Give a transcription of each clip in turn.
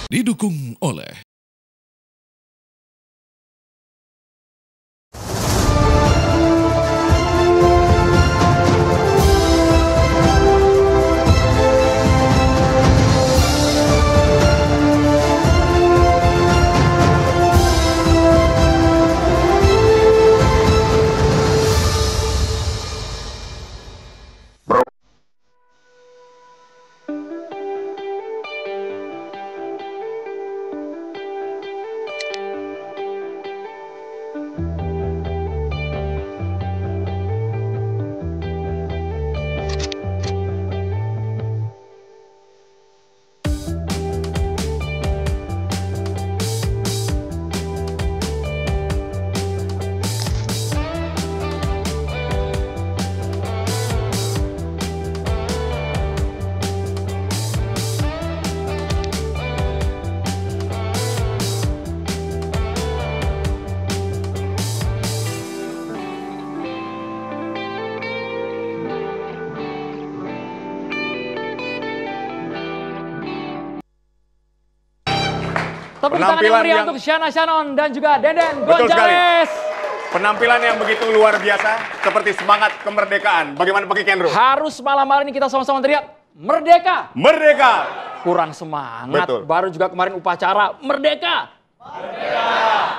Didukung oleh Tepuk tangan yang meriah untuk Shana Shannon dan juga Denden Gonzales. Penampilan yang begitu luar biasa, seperti semangat kemerdekaan. Bagaimana Pak Kendro? Harus malam hari ini kita sama-sama teriak, Merdeka! Merdeka! Kurang semangat, Betul. baru juga kemarin upacara, Merdeka! Merdeka!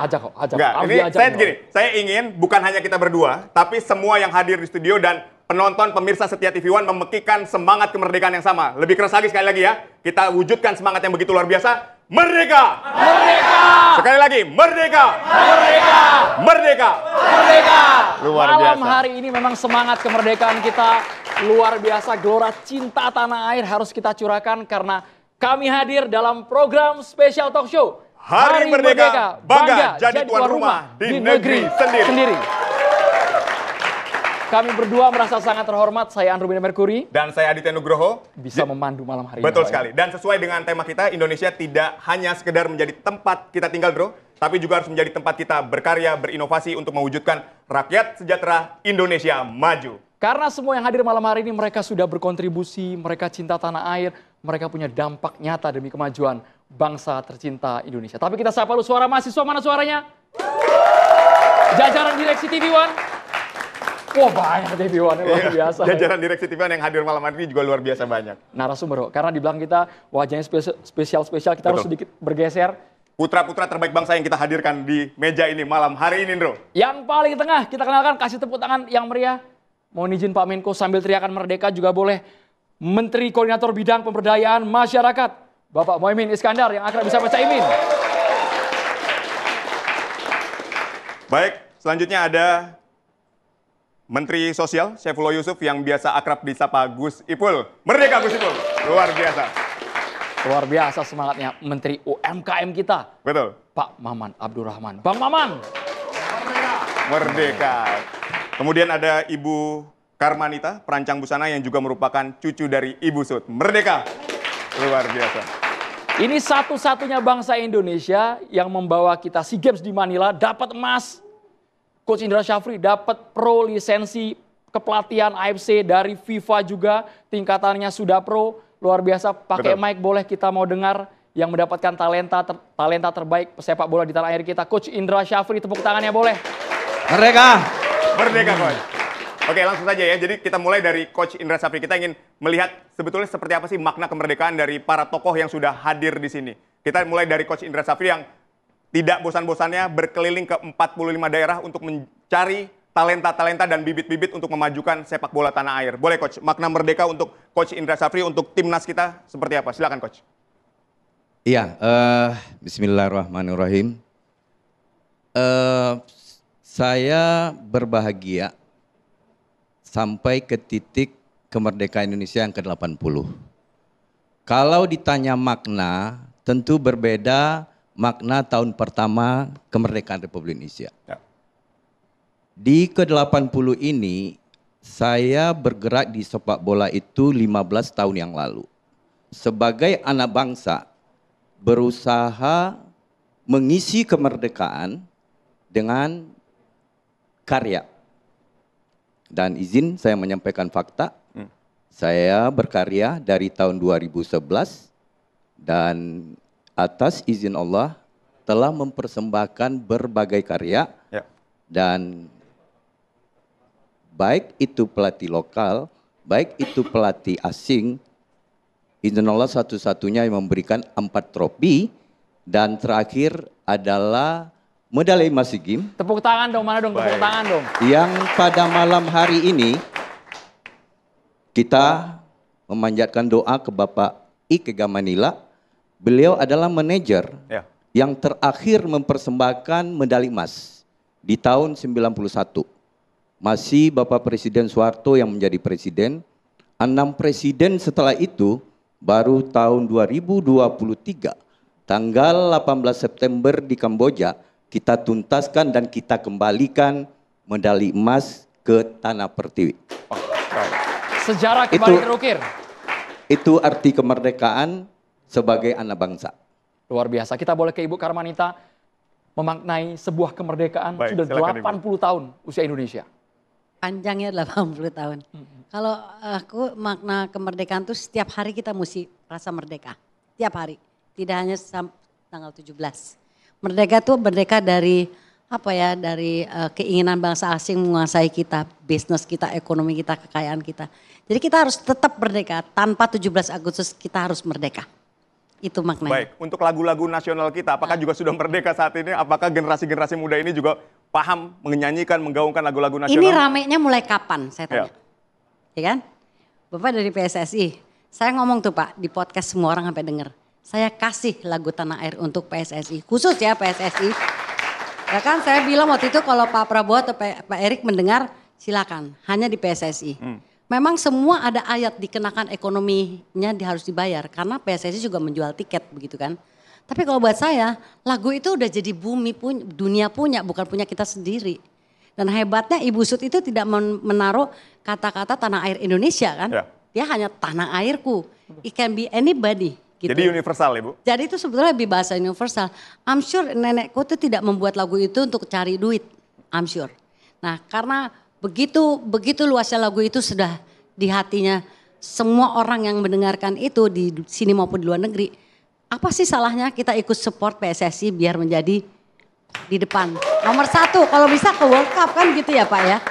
Ajak kok, ajak. Enggak, ini saya gini, saya ingin bukan hanya kita berdua, tapi semua yang hadir di studio dan penonton, pemirsa setia TV One memekikan semangat kemerdekaan yang sama. Lebih keras lagi sekali lagi ya, kita wujudkan semangat yang begitu luar biasa. Merdeka! Merdeka! Sekali lagi, merdeka! Merdeka! Merdeka! Merdeka! Luar Malam biasa. hari ini memang semangat kemerdekaan kita luar biasa. Gelora cinta tanah air harus kita curahkan karena kami hadir dalam program spesial talk show. Hari Merdeka, bangga jadi tuan rumah di negeri sendiri. Kami berdua merasa sangat terhormat, saya Andrew Bina Merkuri. Dan saya Aditya Nugroho. Bisa memandu malam hari ini. Betul sekali. Dan sesuai dengan tema kita, Indonesia tidak hanya sekedar menjadi tempat kita tinggal, bro. Tapi juga harus menjadi tempat kita berkarya, berinovasi untuk mewujudkan rakyat sejahtera Indonesia maju. Karena semua yang hadir malam hari ini mereka sudah berkontribusi, mereka cinta tanah air, mereka punya dampak nyata demi kemajuan bangsa tercinta Indonesia. Tapi kita sapa dulu suara mahasiswa, mana suaranya? Jajaran direksi TV One. Wah banyak TV One, luar biasa. Jajaran direksi TV One yang hadir malam hari ini juga luar biasa banyak. Narasumber, karena di belakang kita wajahnya spesial, kita harus sedikit bergeser. Putra-putra terbaik bangsa yang kita hadirkan di meja ini malam hari ini, bro. Yang paling tengah, kita kenalkan, kasih tepuk tangan yang meriah. Mohon izin Pak Menko sambil teriakan Merdeka juga boleh. Menteri Koordinator Bidang Pemberdayaan Masyarakat, Bapak Muhaimin Iskandar yang akrab bisa Caimin. Baik, selanjutnya ada Menteri Sosial Saifullah Yusuf yang biasa akrab disapa Gus Ipul. Merdeka Gus Ipul, luar biasa. Luar biasa semangatnya Menteri UMKM kita. Betul. Pak Maman Abdurrahman. Bang Maman. Merdeka. Kemudian ada Ibu Karmanita, perancang busana yang juga merupakan cucu dari Ibu Sud. Merdeka. Luar biasa. Ini satu-satunya bangsa Indonesia yang membawa kita SEA Games di Manila dapat emas. Coach Indra Syafri dapat pro lisensi kepelatihan AFC dari FIFA juga, tingkatannya sudah pro, luar biasa. Pakai mic boleh, kita mau dengar yang mendapatkan talenta terbaik sepak bola di tanah air kita. Coach Indra Syafri, tepuk tangannya boleh. Merdeka. Merdeka, Coach. Oke, langsung saja ya. Jadi kita mulai dari Coach Indra Syafri. Kita ingin melihat sebetulnya seperti apa sih makna kemerdekaan dari para tokoh yang sudah hadir di sini. Kita mulai dari Coach Indra Syafri yang tidak bosan-bosannya berkeliling ke 45 daerah untuk mencari talenta-talenta dan bibit-bibit untuk memajukan sepak bola tanah air. Boleh Coach, makna merdeka untuk Coach Indra Syafri untuk timnas kita seperti apa? Silakan Coach. Iya, bismillahirrahmanirrahim. Saya berbahagia sampai ke titik kemerdekaan Indonesia yang ke-80. Kalau ditanya makna, tentu berbeda makna tahun pertama kemerdekaan Republik Indonesia. Ya. Di ke-80 ini, saya bergerak di sepak bola itu 15 tahun yang lalu. Sebagai anak bangsa, berusaha mengisi kemerdekaan dengan karya. Dan izin saya menyampaikan fakta, saya berkarya dari tahun 2011 dan atas izin Allah telah mempersembahkan berbagai karya Ya. dan baik itu pelatih lokal, baik itu pelatih asing, izin Allah satu-satunya yang memberikan 4 trofi dan terakhir adalah medali emas SEA Games Tepuk tangan dong, mana dong tepuk Baik. tangan dong. yang pada malam hari ini kita memanjatkan doa ke Bapak Ike Gamanila. Beliau adalah manajer Ya. yang terakhir mempersembahkan medali emas di tahun 91. Masih Bapak Presiden Soeharto yang menjadi presiden. 6 presiden setelah itu baru tahun 2023 tanggal 18 September di Kamboja kita tuntaskan dan kita kembalikan medali emas ke Tanah Pertiwi. Oh, baik. Sejarah kembali Itu- terukir. Itu arti kemerdekaan sebagai anak bangsa. Luar biasa. Kita boleh ke Ibu Karmanita memaknai sebuah kemerdekaan Baik, sudah silakan, Ibu. 80 tahun usia Indonesia. Panjangnya 80 tahun. Kalau aku makna kemerdekaan tuh setiap hari kita mesti rasa merdeka. Tiap hari. Tidak hanya tanggal 17. Merdeka tuh merdeka dari apa ya, dari keinginan bangsa asing menguasai kita, bisnis kita, ekonomi kita, kekayaan kita. Jadi kita harus tetap merdeka, tanpa 17 Agustus kita harus merdeka. Itu maknanya. Baik, untuk lagu-lagu nasional kita, apakah juga sudah merdeka saat ini? Apakah generasi-generasi muda ini juga paham menyanyikan, menggaungkan lagu-lagu nasional? Ini ramenya mulai kapan saya Ya. tanya? Ya kan? Bapak dari PSSI, saya ngomong tuh Pak, di podcast semua orang sampai denger. Saya kasih lagu Tanah Air untuk PSSI, khusus ya PSSI. Ya kan, saya bilang waktu itu kalau Pak Prabowo atau Pak Erik mendengar, silakan, hanya di PSSI. Memang semua ada ayat dikenakan ekonominya harus dibayar, karena PSSI juga menjual tiket begitu kan. Tapi kalau buat saya, lagu itu udah jadi bumi punya, dunia punya, bukan punya kita sendiri. Dan hebatnya Ibu Sut itu tidak menaruh kata-kata tanah air Indonesia kan. Ya. Dia hanya tanah airku. It can be anybody. Gitu. Jadi universal, Ibu? Jadi itu sebetulnya lebih bahasa universal. I'm sure nenekku itu tidak membuat lagu itu untuk cari duit. I'm sure. Nah karena begitu luasnya lagu itu sudah di hatinya semua orang yang mendengarkan itu di sini maupun di luar negeri. Apa sih salahnya kita ikut support PSSI biar menjadi di depan. Nomor 1 kalau bisa ke World Cup kan gitu ya Pak ya.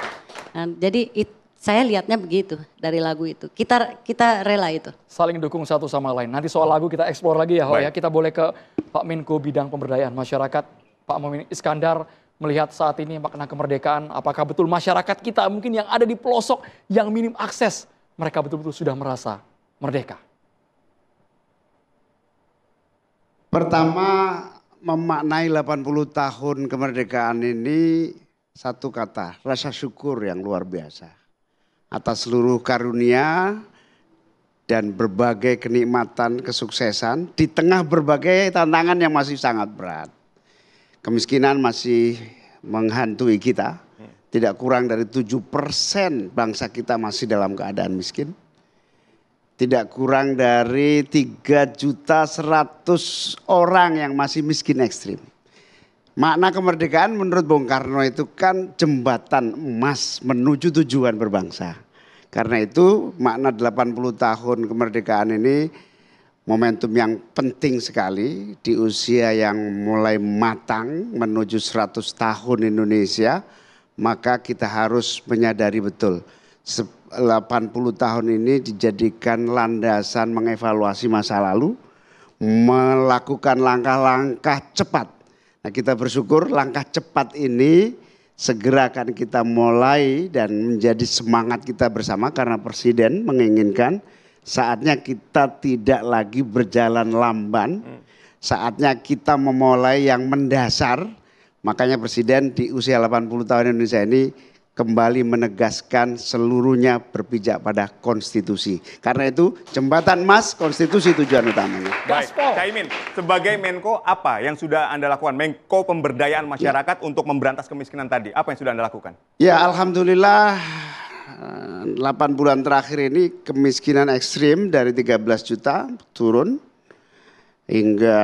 Nah, jadi saya lihatnya begitu dari lagu itu. Kita rela itu. Saling dukung satu sama lain. Nanti soal lagu kita eksplor lagi ya, Ho, ya. Baik. Kita boleh ke Pak Menko Bidang Pemberdayaan Masyarakat, Pak Muhyiddin Iskandar, melihat saat ini makna kemerdekaan. Apakah betul masyarakat kita mungkin yang ada di pelosok yang minim akses, mereka betul-betul sudah merasa merdeka? Pertama, memaknai 80 tahun kemerdekaan ini satu kata, rasa syukur yang luar biasa. Atas seluruh karunia dan berbagai kenikmatan, kesuksesan di tengah berbagai tantangan yang masih sangat berat. Kemiskinan masih menghantui kita, tidak kurang dari 7% bangsa kita masih dalam keadaan miskin. Tidak kurang dari 3.100.000 orang yang masih miskin ekstrim. Makna kemerdekaan menurut Bung Karno itu kan jembatan emas menuju tujuan berbangsa. Karena itu makna 80 tahun kemerdekaan ini momentum yang penting sekali di usia yang mulai matang menuju 100 tahun Indonesia. Maka kita harus menyadari betul 80 tahun ini dijadikan landasan mengevaluasi masa lalu, melakukan langkah-langkah cepat. Nah, kita bersyukur langkah cepat ini segera akan kita mulai dan menjadi semangat kita bersama karena Presiden menginginkan saatnya kita tidak lagi berjalan lamban, saatnya kita memulai yang mendasar. Makanya Presiden di usia 80 tahun Indonesia ini kembali menegaskan seluruhnya berpijak pada konstitusi. Karena itu jembatan emas konstitusi tujuan utamanya. Baik, Caimin, sebagai Menko apa yang sudah Anda lakukan? Menko Pemberdayaan Masyarakat untuk memberantas kemiskinan tadi, apa yang sudah Anda lakukan? Ya alhamdulillah 8 bulan terakhir ini kemiskinan ekstrim dari 13 juta turun hingga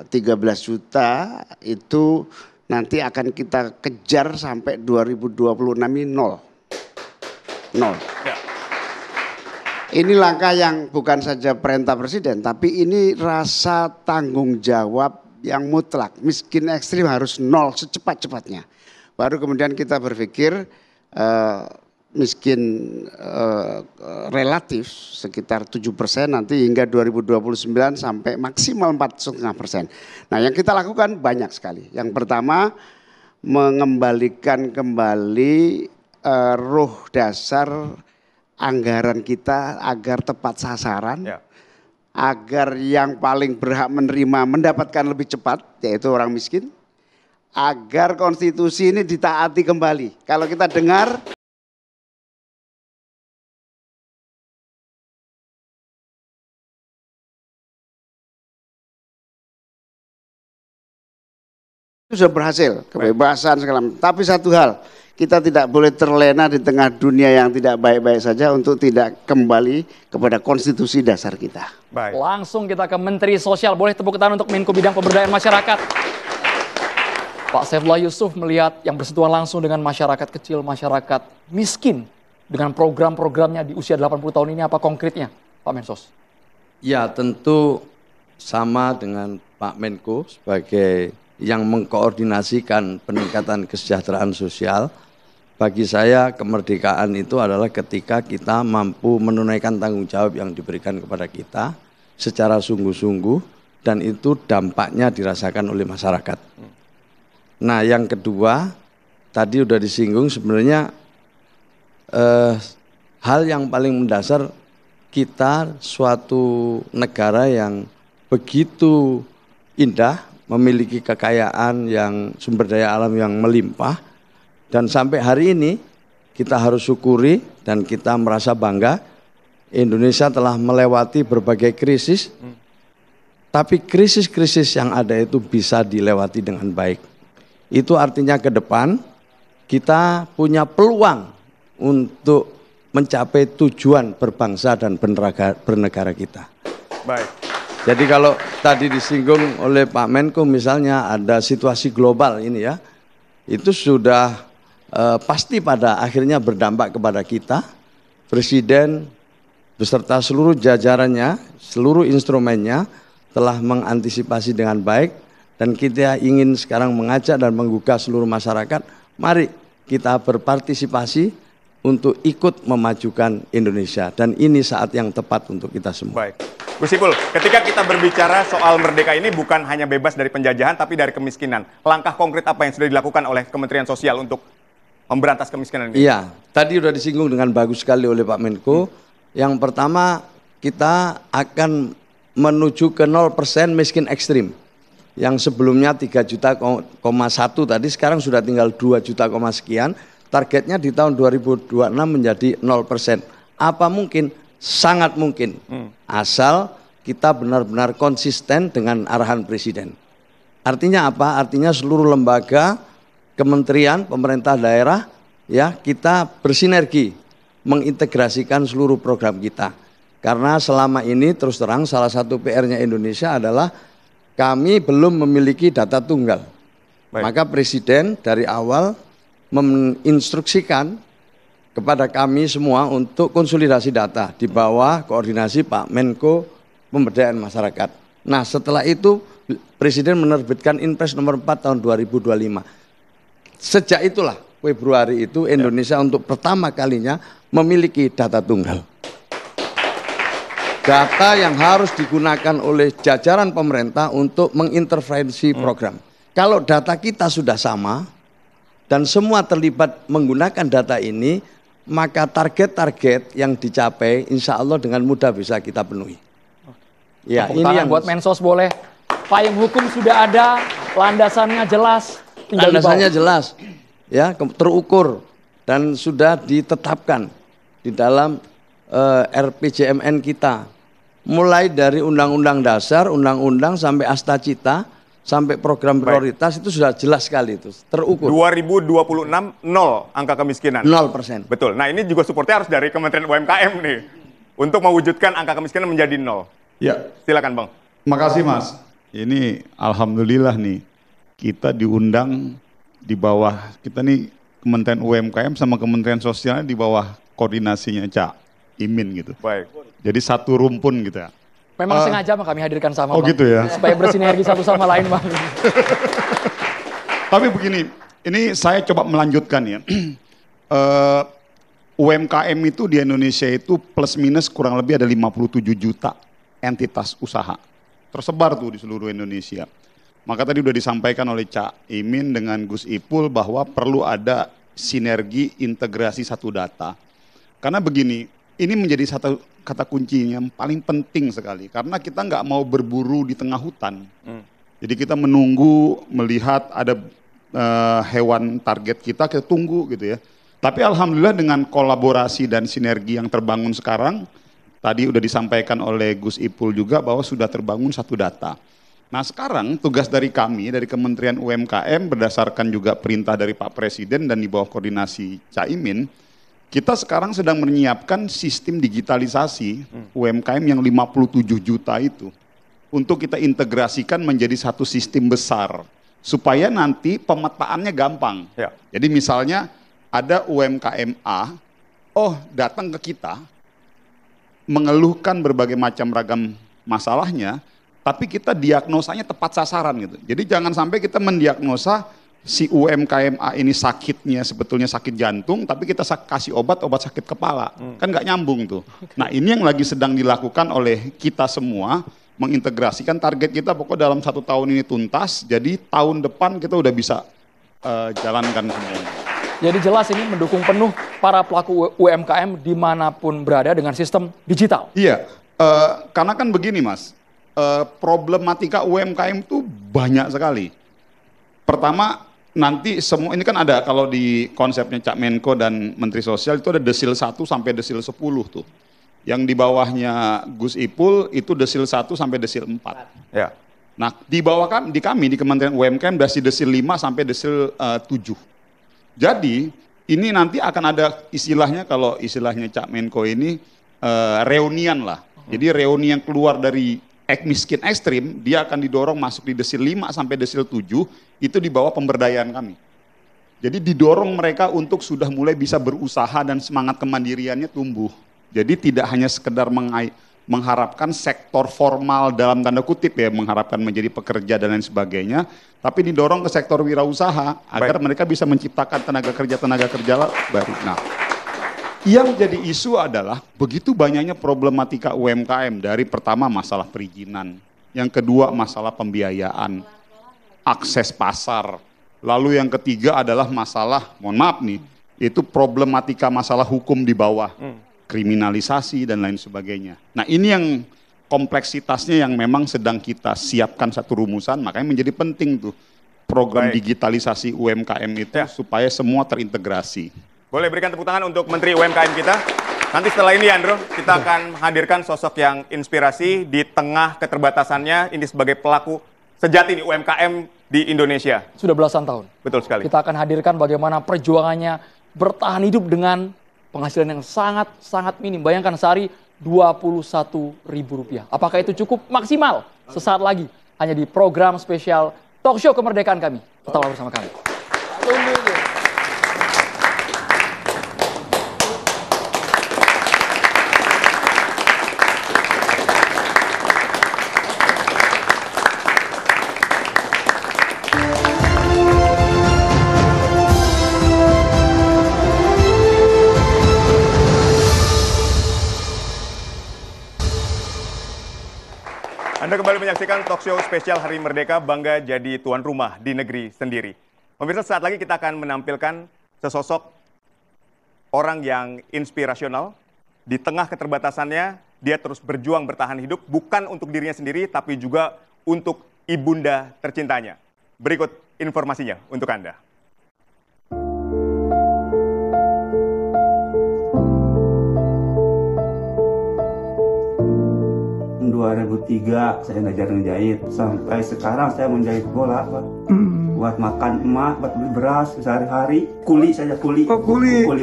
13 juta itu nanti akan kita kejar sampai 2026 ini nol. Ya. Ini langkah yang bukan saja perintah presiden, tapi ini rasa tanggung jawab yang mutlak. Miskin ekstrim harus nol secepat-cepatnya. Baru kemudian kita berpikir miskin relatif sekitar 7% nanti hingga 2029 sampai maksimal 4,5%. Nah yang kita lakukan banyak sekali. Yang pertama mengembalikan kembali ruh dasar anggaran kita agar tepat sasaran, agar yang paling berhak menerima mendapatkan lebih cepat, yaitu orang miskin, agar konstitusi ini ditaati kembali. Kalau kita dengar sudah berhasil, kebebasan segala macam. Tapi satu hal, kita tidak boleh terlena di tengah dunia yang tidak baik-baik saja untuk tidak kembali kepada konstitusi dasar kita. Baik. Langsung kita ke Menteri Sosial. Boleh tepuk tangan untuk Menko Bidang Pemberdayaan Masyarakat. Pak Saifullah Yusuf melihat yang bersentuhan langsung dengan masyarakat kecil, masyarakat miskin. Dengan program-programnya di usia 80 tahun ini apa konkretnya, Pak Mensos? Ya tentu sama dengan Pak Menko sebagai yang mengkoordinasikan peningkatan kesejahteraan sosial. Bagi saya kemerdekaan itu adalah ketika kita mampu menunaikan tanggung jawab yang diberikan kepada kita secara sungguh-sungguh dan itu dampaknya dirasakan oleh masyarakat. Nah yang kedua, tadi udah disinggung sebenarnya hal yang paling mendasar kita suatu negara yang begitu indah, memiliki kekayaan yang sumber daya alam yang melimpah. Dan sampai hari ini kita harus syukuri dan kita merasa bangga Indonesia telah melewati berbagai krisis. Tapi krisis-krisis yang ada itu bisa dilewati dengan baik. Itu artinya ke depan kita punya peluang untuk mencapai tujuan berbangsa dan bernegara kita. Baik. Jadi kalau tadi disinggung oleh Pak Menko misalnya ada situasi global ini ya, itu sudah pasti pada akhirnya berdampak kepada kita. Presiden beserta seluruh jajarannya, seluruh instrumennya telah mengantisipasi dengan baik dan kita ingin sekarang mengajak dan menggugah seluruh masyarakat, mari kita berpartisipasi untuk ikut memajukan Indonesia dan ini saat yang tepat untuk kita semua. Baik. Gus Ipul, ketika kita berbicara soal merdeka ini bukan hanya bebas dari penjajahan tapi dari kemiskinan. Langkah konkret apa yang sudah dilakukan oleh Kementerian Sosial untuk memberantas kemiskinan ini? Iya, tadi sudah disinggung dengan bagus sekali oleh Pak Menko. Yang pertama kita akan menuju ke 0% miskin ekstrim. Yang sebelumnya 3,1 tadi sekarang sudah tinggal 2 juta sekian. Targetnya di tahun 2026 menjadi 0%. Apa mungkin? Sangat mungkin. Asal kita benar-benar konsisten dengan arahan Presiden. Artinya apa? Artinya seluruh lembaga, kementerian, pemerintah daerah, ya kita bersinergi mengintegrasikan seluruh program kita. Karena selama ini terus terang salah satu PR-nya Indonesia adalah kami belum memiliki data tunggal. Baik. Maka Presiden dari awal menginstruksikan kepada kami semua untuk konsolidasi data di bawah koordinasi Pak Menko Pemberdayaan Masyarakat. Nah setelah itu Presiden menerbitkan Inpres nomor 4 tahun 2025. Sejak itulah Februari itu Indonesia untuk pertama kalinya memiliki data tunggal. Data yang harus digunakan oleh jajaran pemerintah untuk mengintervensi program. Kalau data kita sudah sama dan semua terlibat menggunakan data ini, maka target-target yang dicapai insya Allah dengan mudah bisa kita penuhi. Ya, Tepuk ini tangan yang buat Mensos boleh. Payung hukum sudah ada, landasannya jelas. Landasannya jelas, ya terukur dan sudah ditetapkan di dalam RPJMN kita. Mulai dari undang-undang dasar, undang-undang sampai asta cita, sampai program prioritas itu sudah jelas sekali itu, terukur. 2026 nol angka kemiskinan. 0%. Betul. Nah ini juga supportnya harus dari Kementerian UMKM nih. Untuk mewujudkan angka kemiskinan menjadi nol. Ya, Silakan Bang. makasih Mas. Ini alhamdulillah nih kita diundang di bawah kita nih Kementerian UMKM sama Kementerian Sosialnya di bawah koordinasinya Cak Imin gitu. Baik. Jadi satu rumpun gitu ya. Memang sengaja kami hadirkan sama Oh Bang. gitu ya. Supaya bersinergi satu sama lain Bang. Tapi begini, ini saya coba melanjutkan ya. UMKM itu di Indonesia itu plus minus kurang lebih ada 57 juta entitas usaha. Tersebar tuh di seluruh Indonesia. Maka tadi udah disampaikan oleh Cak Imin dengan Gus Ipul bahwa perlu ada sinergi integrasi satu data. Karena begini, ini menjadi satu kata kuncinya yang paling penting sekali. Karena kita nggak mau berburu di tengah hutan. Jadi kita menunggu, melihat ada hewan target kita tunggu gitu ya. Tapi alhamdulillah dengan kolaborasi dan sinergi yang terbangun sekarang, tadi udah disampaikan oleh Gus Ipul juga bahwa sudah terbangun satu data. Nah sekarang tugas dari kami, dari Kementerian UMKM berdasarkan juga perintah dari Pak Presiden dan di bawah koordinasi Caimin, kita sekarang sedang menyiapkan sistem digitalisasi UMKM yang 57 juta itu. Untuk kita integrasikan menjadi satu sistem besar. Supaya nanti pemetaannya gampang. Ya. Jadi misalnya ada UMKM A, datang ke kita, mengeluhkan berbagai macam ragam masalahnya, tapi kita diagnosanya tepat sasaran gitu. Jadi jangan sampai kita mendiagnosa si UMKM A ini sakitnya sebetulnya sakit jantung, tapi kita kasih obat sakit kepala. Kan nggak nyambung tuh. Nah ini yang lagi sedang dilakukan oleh kita semua, mengintegrasikan target kita pokoknya dalam 1 tahun ini tuntas, jadi tahun depan kita udah bisa jalankan semuanya. Jadi jelas ini mendukung penuh para pelaku UMKM dimanapun berada dengan sistem digital. Iya, karena kan begini Mas, problematika UMKM itu banyak sekali. Pertama, nanti semua, ini kan ada kalau di konsepnya Cak Menko dan Menteri Sosial itu ada desil 1 sampai desil 10 tuh. Yang di bawahnya Gus Ipul itu desil 1 sampai desil 4. Ya. Nah, di bawah di kami di Kementerian UMKM dari desil 5 sampai desil 7. Jadi ini nanti akan ada istilahnya, kalau istilahnya Cak Menko ini reunian lah. Jadi reuni yang keluar dari miskin ekstrim, dia akan didorong masuk di desil 5 sampai desil 7, itu di bawah pemberdayaan kami. Jadi didorong mereka untuk sudah mulai bisa berusaha dan semangat kemandiriannya tumbuh. Jadi tidak hanya sekedar mengharapkan sektor formal dalam tanda kutip ya, mengharapkan menjadi pekerja dan lain sebagainya, tapi didorong ke sektor wirausaha agar mereka bisa menciptakan tenaga kerja baru. Nah, yang jadi isu adalah begitu banyaknya problematika UMKM, dari pertama masalah perizinan, yang kedua masalah pembiayaan, akses pasar, lalu yang ketiga adalah masalah, mohon maaf nih, itu problematika masalah hukum di bawah. Kriminalisasi dan lain sebagainya. Nah ini yang kompleksitasnya yang memang sedang kita siapkan satu rumusan, makanya menjadi penting tuh program digitalisasi UMKM itu supaya semua terintegrasi. Boleh berikan tepuk tangan untuk Menteri UMKM kita. Nanti setelah ini Andro, kita akan menghadirkan sosok yang inspirasi di tengah keterbatasannya, ini sebagai pelaku sejati nih UMKM di Indonesia. Sudah belasan tahun. Betul sekali. Kita akan hadirkan bagaimana perjuangannya bertahan hidup dengan penghasilan yang sangat minim. Bayangkan sehari Rp21.000. Apakah itu cukup? Maksimal. Sesaat lagi hanya di program spesial Talk Show Kemerdekaan kami. Tetaplah bersama kami. Anda kembali menyaksikan talk show spesial Hari Merdeka, bangga jadi tuan rumah di negeri sendiri. Pemirsa, saat lagi kita akan menampilkan sesosok orang yang inspirasional. Di tengah keterbatasannya, dia terus berjuang bertahan hidup, bukan untuk dirinya sendiri, tapi juga untuk ibunda tercintanya. Berikut informasinya untuk Anda. Tahun 2003 saya ngajar ngejahit, sampai sekarang saya menjahit bola Pak. Buat makan emak, buat beli beras sehari-hari, kuli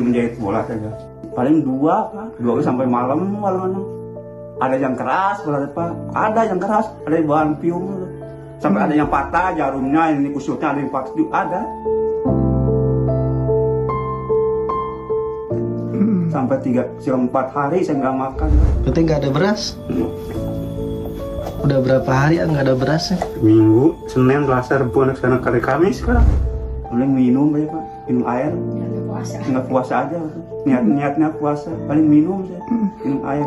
menjahit bola saja. Paling 2 Pak, 2 sampai malam. Ada yang keras Pak, ada yang keras, ada yang bahan pium, sampai ada yang patah jarumnya, ini kusutnya ada yang patah juga ada. Sampai 4 hari saya nggak makan. Berarti nggak ada beras? Udah berapa hari nggak ada berasnya? Minggu, Senin, Selasa, Rabu, sekarang hari Kamis sekarang. Paling minum aja Pak, minum air. Nggak puasa aja. Niatnya puasa, paling minum saya, minum air.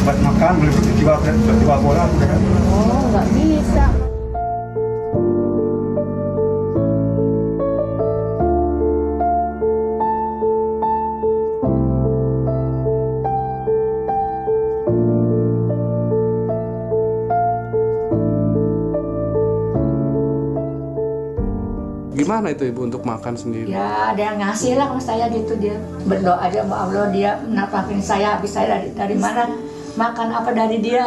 Buat makan, beli jual bola. Oh, nggak bisa. Gimana itu Ibu untuk makan sendiri? Ya ada yang ngasih lah sama saya gitu, dia berdoa aja sama Allah, dia nafakin saya, habis saya dari mana makan apa dari dia.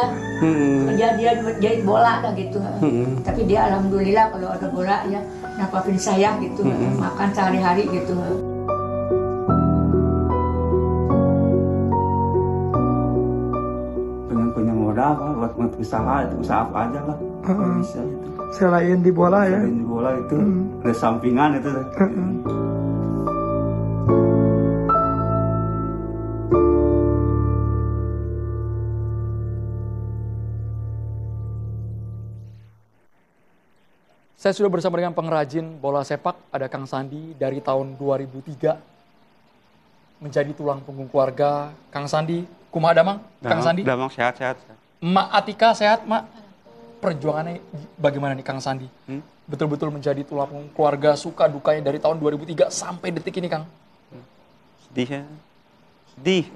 Dia jahit bola lah gitu. Tapi dia alhamdulillah kalau ada bola ya nafakin saya gitu, makan sehari-hari gitu. Pengen punya modal Pak, buat usaha apa aja lah. Kalau bisa gitu. Selain di bola ya? Selain di bola itu, ada sampingan itu. Saya sudah bersama dengan pengrajin bola sepak, ada Kang Sandi dari tahun 2003. Menjadi tulang punggung keluarga. Kang Sandi, kumaha damang? Kang Sandi? Damang sehat-sehat. Mak Atika sehat, Mak? Perjuangannya bagaimana nih Kang Sandi? Betul-betul menjadi tulang punggung keluarga, suka dukanya dari tahun 2003 sampai detik ini, Kang. Sedih ya. Sedih.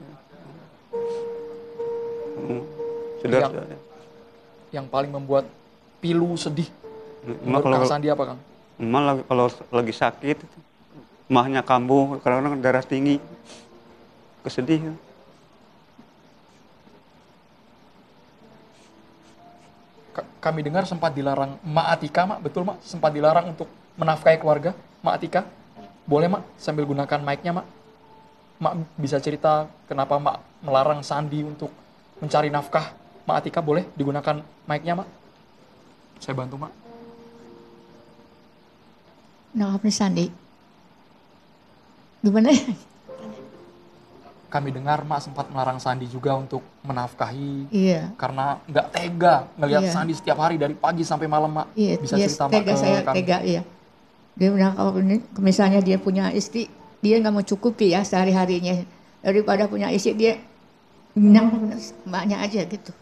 Sudah. Yang paling membuat pilu sedih menurut Kang Sandi apa, Kang? Emang kalau lagi sakit, emahnya kambuh, kadang-kadang darah tinggi. Kesedih. Kami dengar sempat dilarang Mak Atika, Mak, betul Mak? Sempat dilarang untuk menafkahi keluarga, Mak Atika? Boleh Mak, sambil gunakan mic-nya Mak? Mak bisa cerita kenapa Mak melarang Sandi untuk mencari nafkah? Mak Atika boleh digunakan mic-nya Mak? Saya bantu Mak. Kenapa Sandi? Gimana ya? Kami dengar Mak sempat melarang Sandi juga untuk menafkahi. Iya. Karena nggak tega ngelihat Iya. Sandi setiap hari dari pagi sampai malam, Mak. Iya, Bisa cerita Mak tega, ke saya kami? tega, iya. Dia bilang kalau misalnya dia punya istri, dia nggak mau cukupi ya sehari-harinya. Daripada punya istri, dia minang mbaknya aja gitu.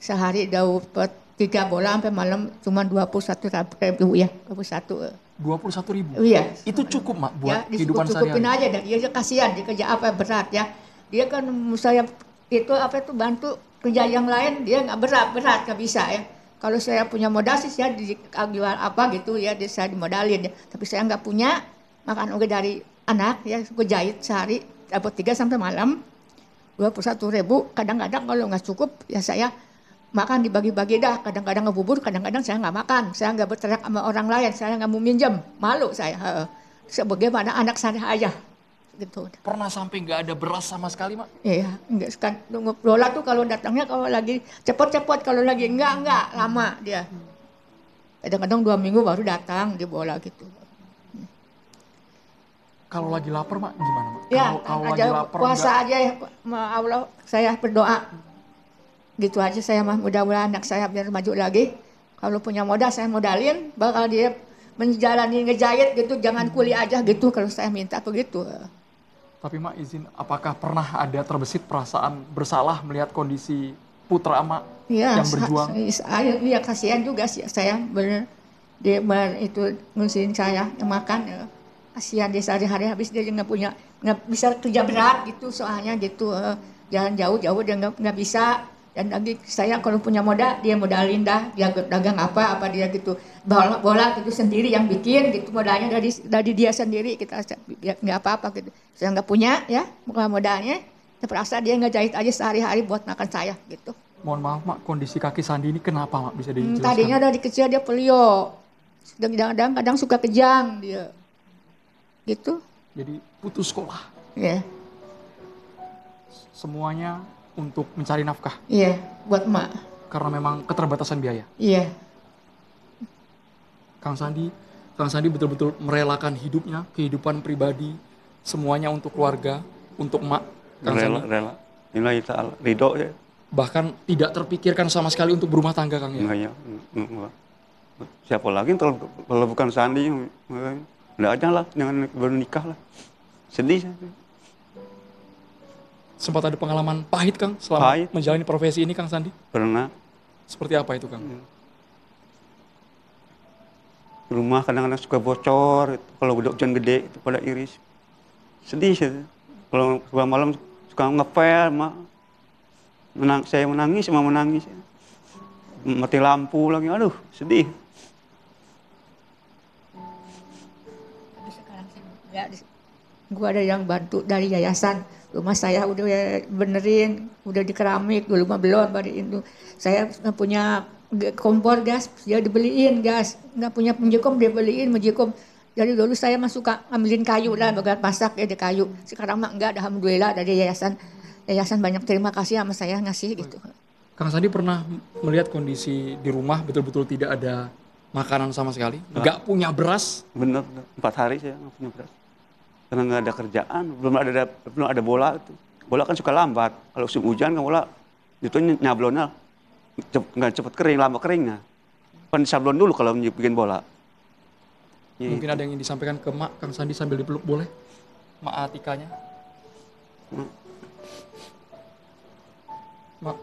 Sehari dapat 3 bola sampai malam cuma 21.000 ya, 21. 21.000? Iya. Itu cukup Mak buat Ya, kehidupan cukupin sehari-hari? aja dan dia kasihan, dia kerja apa berat ya. Dia kan saya itu apa itu bantu kerja yang lain, dia nggak berat nggak bisa ya. Kalau saya punya modal sih saya jual apa gitu ya, saya dimodalin ya. Tapi saya nggak punya, makan udah dari anak ya, gue jahit sehari dapat 3 sampai malam 21.000. Kadang-kadang kalau nggak cukup ya saya makan dibagi-bagi dah, kadang-kadang ngebubur, kadang-kadang saya nggak makan, saya nggak berteriak sama orang lain, saya nggak mau minjem, malu saya. Sebagaimana anak saya aja, gitu. Pernah sampai nggak ada beras sama sekali, Mak? Iya, enggak sekarang bola tuh kalau datangnya kalau lagi cepet-cepet, kalau lagi enggak lama dia. Kadang-kadang 2 minggu baru datang di bola gitu. Kalau lagi lapar, Mak, gimana, Mak? Ya, Kalau aja lagi lapar puasa aja ya, Allah saya berdoa. Gitu aja saya mah, mudah-mudahan anak saya biar maju lagi. Kalau punya modal saya modalin, bakal dia menjalani ngejahit gitu, jangan kuli aja gitu kalau saya minta begitu. Tapi Mak izin, apakah pernah ada terbesit perasaan bersalah melihat kondisi putra Mak Ya, yang berjuang? Iya kasihan juga sih saya bener. Dia itu ngurusin saya yang makan. Kasihan dia sehari-hari habis dia nggak bisa kerja berat gitu soalnya gitu. Jalan jauh-jauh dia nggak bisa. Dan lagi saya kalau punya modal, dia modalin dah, dia dagang apa dia gitu. Bola gitu sendiri yang bikin gitu, modalnya dari dia sendiri, kita nggak apa-apa gitu. Saya nggak punya ya, modalnya, terpaksa dia ngejahit aja sehari-hari buat makan saya gitu. Mohon maaf Mak, kondisi kaki Sandi ini kenapa Mak, bisa dijelaskan? Tadinya dari kecil dia polio, kadang suka kejang dia, gitu. Jadi putus sekolah? Iya. Semuanya untuk mencari nafkah? Iya, buat emak. Karena memang keterbatasan biaya? Iya. Kang Sandi betul-betul merelakan hidupnya, kehidupan pribadi, semuanya untuk keluarga, untuk mak, Kang Sandi. Rela. Nilai ta'ala, ridho ya. Bahkan tidak terpikirkan sama sekali untuk berumah tangga, Kang ya? Enggak ya. Enggak. Siapa lagi kalau bukan Sandi? Enggak ada lah, jangan baru nikah lah. Sedih saya. Sempat ada pengalaman pahit, Kang, selama menjalani profesi ini, Kang Sandi? Pernah. Seperti apa itu, Kang? Rumah kadang-kadang suka bocor, kalau udah hujan gede itu pada iris. Sedih saya. Kalau malam suka ngepel, saya menangis, mati lampu lagi, aduh sedih. Tapi sekarang ya, gue ada yang bantu dari yayasan, rumah saya udah benerin, udah di keramik, dulu mah belum pada itu. Saya nggak punya kompor gas, dia dibeliin gas, nggak punya penjekom dia beliin penjekom. Jadi dulu saya mah suka ambilin kayu lah, bagian masak ya di kayu. Sekarang mah enggak, alhamdulillah dari yayasan banyak terima kasih sama saya ngasih gitu. Kang Sandi pernah melihat kondisi di rumah betul-betul tidak ada makanan sama sekali, nggak punya beras? Bener, 4 hari saya nggak punya beras. Karena nggak ada kerjaan, belum ada bola itu. Bola kan suka lambat, kalau musim hujan kan bola itu nyablonnya nggak cepet kering, lama keringnya. Kan sablon dulu kalau bikin bola. Mungkin ada yang ingin disampaikan ke Mak Kang Sandi sambil dipeluk, boleh? Mak Atikanya. Mak,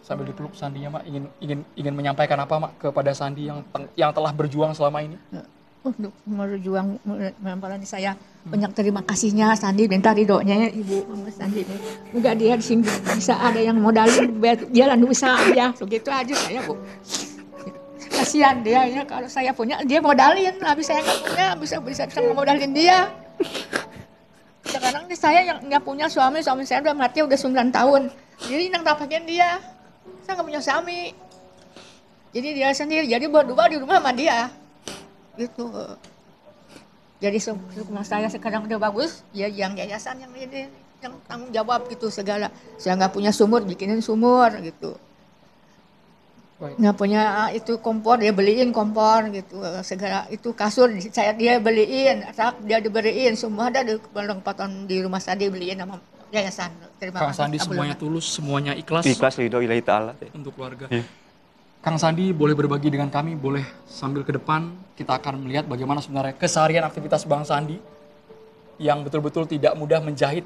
sambil dipeluk Sandinya, Mak, ingin menyampaikan apa, Mak, kepada Sandi yang telah berjuang selama ini? Untuk berjuang melalui saya banyak terima kasihnya Sandi, minta ridhonya ya Ibu Mama Sandi. Moga dia di sini bisa ada yang modalin jalan usaha aja, begitu aja saya, Bu. Kasihan dia ya, kalau saya punya dia modalin, habis saya nggak punya bisa modalin dia. Sekarang ini saya yang nggak punya suami saya udah mati udah 9 tahun, jadi yang dapatin dia, saya nggak punya suami, jadi dia sendiri, jadi berdua di rumah sama dia, gitu. Jadi rumah saya sekarang udah bagus, ya yang yayasan yang ini yang tanggung jawab gitu segala. Saya nggak punya sumur, bikinin sumur gitu. Nggak punya itu kompor, dia beliin kompor gitu, segala itu kasur dia beliin, rak dia diberiin, semua ada di pelengkapatan di rumah saya dibeliin sama yayasan. Terima Kang kasih. Sandi semuanya tulus, semuanya ikhlas. Ikhlas ridho ilahi ta'ala. Untuk keluarga. Ya. Kang Sandi boleh berbagi dengan kami, boleh sambil ke depan kita akan melihat bagaimana sebenarnya keseharian aktivitas Bang Sandi yang betul-betul tidak mudah menjahit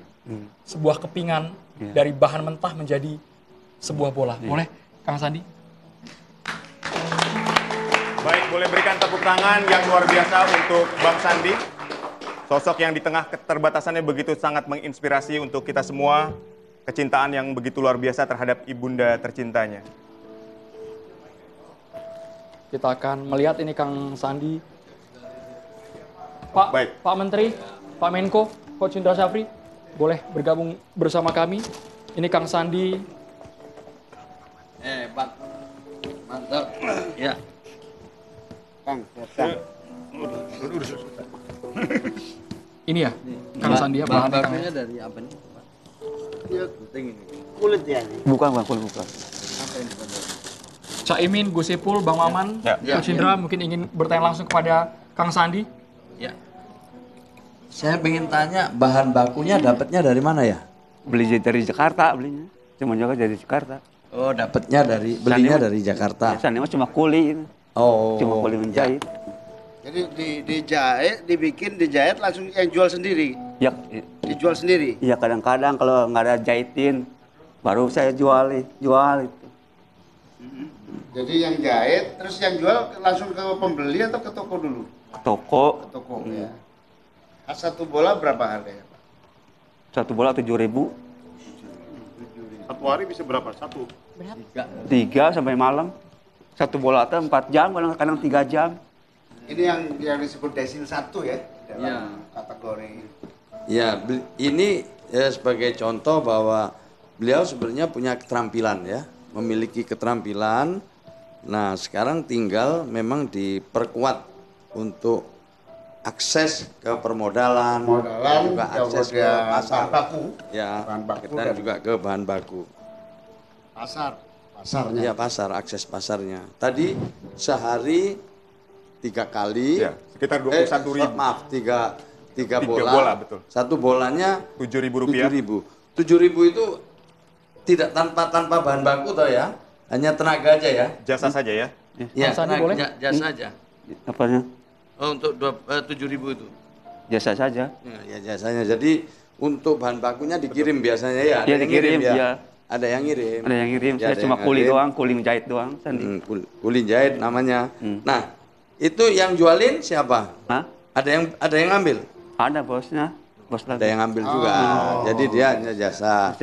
sebuah kepingan dari bahan mentah menjadi sebuah bola. Boleh, Kang Sandi? Baik, boleh berikan tepuk tangan yang luar biasa untuk Bang Sandi. Sosok yang di tengah keterbatasannya begitu sangat menginspirasi untuk kita semua. Kecintaan yang begitu luar biasa terhadap ibunda tercintanya. Kita akan melihat ini Kang Sandi. Pak Menteri, Pak Menko, Coach Indra Syafri, boleh bergabung bersama kami. Ini Kang Sandi. Pak. Mantap. Ya. Kang, Ini ya, Kang Sandi ya, bahan bakunya dari apa nih? Ya, penting ini. kulit ya. Bukan, kulit bukan. Apa ini? Cak Imin, Gus Ipul, Bang Maman, Coach Indra mungkin ingin bertanya langsung kepada Kang Sandi. Ya. Saya pengen tanya, bahan bakunya dapatnya dari mana ya? Beli dari Jakarta belinya, cuma juga dari Jakarta. Oh, dapatnya belinya dari Jakarta. Sana cuma kuli. Oh. Cuma kuli menjahit. Jadi dijahit langsung yang jual sendiri. Ya. Dijual sendiri. Iya, kadang-kadang kalau nggak ada jahitin, baru saya jual itu. Jadi yang jahit, terus yang jual langsung ke pembeli atau ke toko dulu? Ke toko. Ke toko, ya. Satu bola berapa harganya, Pak? Satu bola 7.000. Satu hari bisa berapa? Satu? 3 sampai malam. Satu bola itu 4 jam, kadang-kadang 3 jam. Ini yang disebut desil 1 ya, dalam kategori. Ya, ini sebagai contoh bahwa beliau sebenarnya punya keterampilan ya, memiliki keterampilan. Nah, sekarang tinggal memang diperkuat untuk akses ke permodalan, juga akses ke pasar bahan baku, ya, bahan baku dan juga ke bahan baku. Pasarnya. Ya, pasar, akses pasarnya. Tadi sehari 3 kali, Ya, sekitar 21.000. Maaf, 3 3 bola. bola, betul. Satu bolanya Rp7.000. 7.000 itu tidak tanpa bahan baku toh ya. Hanya tenaga aja ya. Jasa saja ya. Ya, Sandi boleh? jasa aja. Apanya? Oh, untuk 7.000 itu. Jasa saja. Ya jasanya. Jadi untuk bahan bakunya dikirim biasanya ya. Ada Iya, yang dikirim, ya. iya. Ada yang ngirim. Ada yang ngirim, Ya, saya ada cuma yang kuli ngirim. doang, kuli menjahit doang, Sandi. Kuli jahit namanya. Nah, itu yang jualin siapa? Hah? Ada yang ngambil? Ada bosnya, bos lagi. Ada yang ngambil juga. Jadi dia hanya jasa.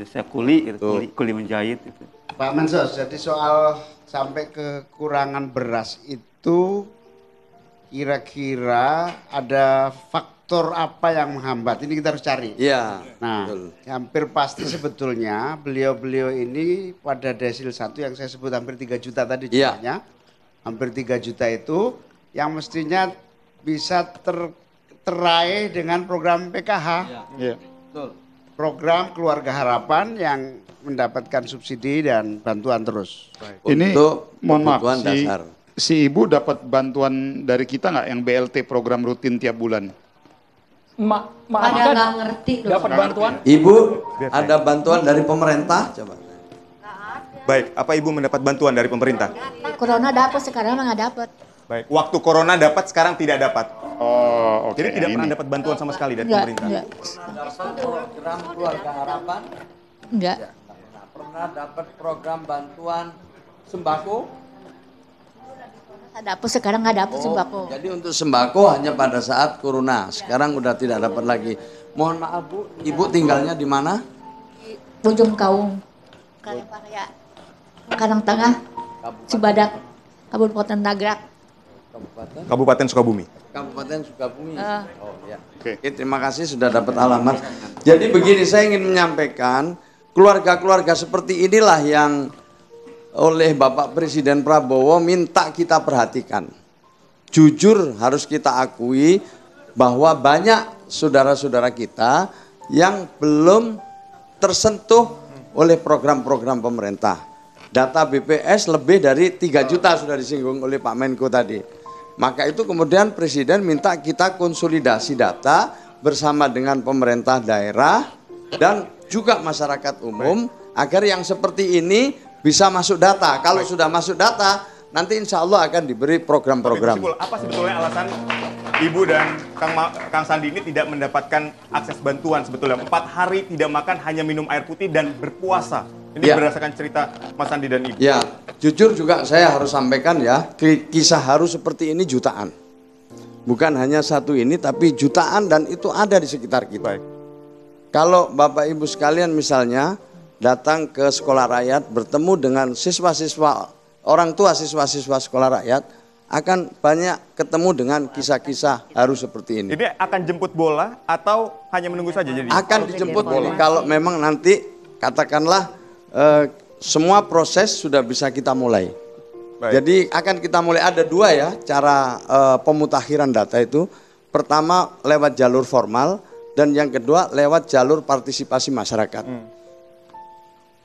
Saya kuli, kuli menjahit. Gitu. Pak Mensos, jadi soal sampai kekurangan beras itu kira-kira ada faktor apa yang menghambat? Ini kita harus cari. Iya. Nah, betul. hampir pasti sebetulnya beliau-beliau ini pada desil 1 yang saya sebut hampir 3 juta tadi Iya. jumlahnya. Hampir 3 juta itu yang mestinya bisa teraih dengan program PKH. Iya. Betul. Program Keluarga Harapan yang mendapatkan subsidi dan bantuan terus. Ini Untuk mohon maaf, kebutuhan dasar. si ibu dapat bantuan dari kita nggak yang BLT program rutin tiap bulan? Mak Ada Ika nggak ngerti loh. dapat bantuan? Ibu ada bantuan dari pemerintah? Coba. Baik, apa Ibu mendapat bantuan dari pemerintah? Corona dapat, sekarang mah nggak dapat. Baik, waktu corona dapat, sekarang tidak dapat. Oh, oke. Jadi tidak Ini. pernah dapat bantuan sama sekali dari Enggak, pemerintah. enggak. Dapat program Keluarga Harapan? Enggak. Pernah dapat program bantuan sembako? Nggak dapat, sekarang nggak dapat sembako. Jadi untuk sembako hanya pada saat corona. Sekarang udah tidak dapat lagi. Mohon maaf Bu, Ibu tinggalnya di mana? Bojong Kaung, Karang Tengah, Cibadak, Kabupaten Nagrak. Kabupaten Sukabumi. Kabupaten Sukabumi. Oh ya. Oke. Oke, terima kasih sudah dapat alamat. Jadi begini, saya ingin menyampaikan keluarga-keluarga seperti inilah yang oleh Bapak Presiden Prabowo minta kita perhatikan. Jujur harus kita akui bahwa banyak saudara-saudara kita yang belum tersentuh oleh program-program pemerintah. Data BPS lebih dari 3 juta sudah disinggung oleh Pak Menko tadi. Maka itu kemudian Presiden minta kita konsolidasi data bersama dengan pemerintah daerah dan juga masyarakat umum agar yang seperti ini bisa masuk data. Kalau sudah masuk data, nanti insya Allah akan diberi program-program. Apa sebetulnya alasan Ibu dan Kang Sandi ini tidak mendapatkan akses bantuan sebetulnya? 4 hari tidak makan, hanya minum air putih dan berpuasa. Ini Ya. berdasarkan cerita Mas Sandi dan Ibu. Ya, jujur juga saya harus sampaikan ya, kisah haru seperti ini jutaan. Bukan hanya satu ini, tapi jutaan dan itu ada di sekitar kita. Baik. Kalau Bapak Ibu sekalian misalnya datang ke sekolah rakyat, bertemu dengan siswa-siswa, orang tua siswa-siswa sekolah rakyat, akan banyak ketemu dengan kisah-kisah haru seperti ini. Jadi akan jemput bola atau hanya menunggu saja jadi? Akan dijemput kalau memang nanti katakanlah semua proses sudah bisa kita mulai. Baik. Jadi akan kita mulai, ada 2 ya cara pemutakhiran data itu. Pertama lewat jalur formal dan yang kedua lewat jalur partisipasi masyarakat.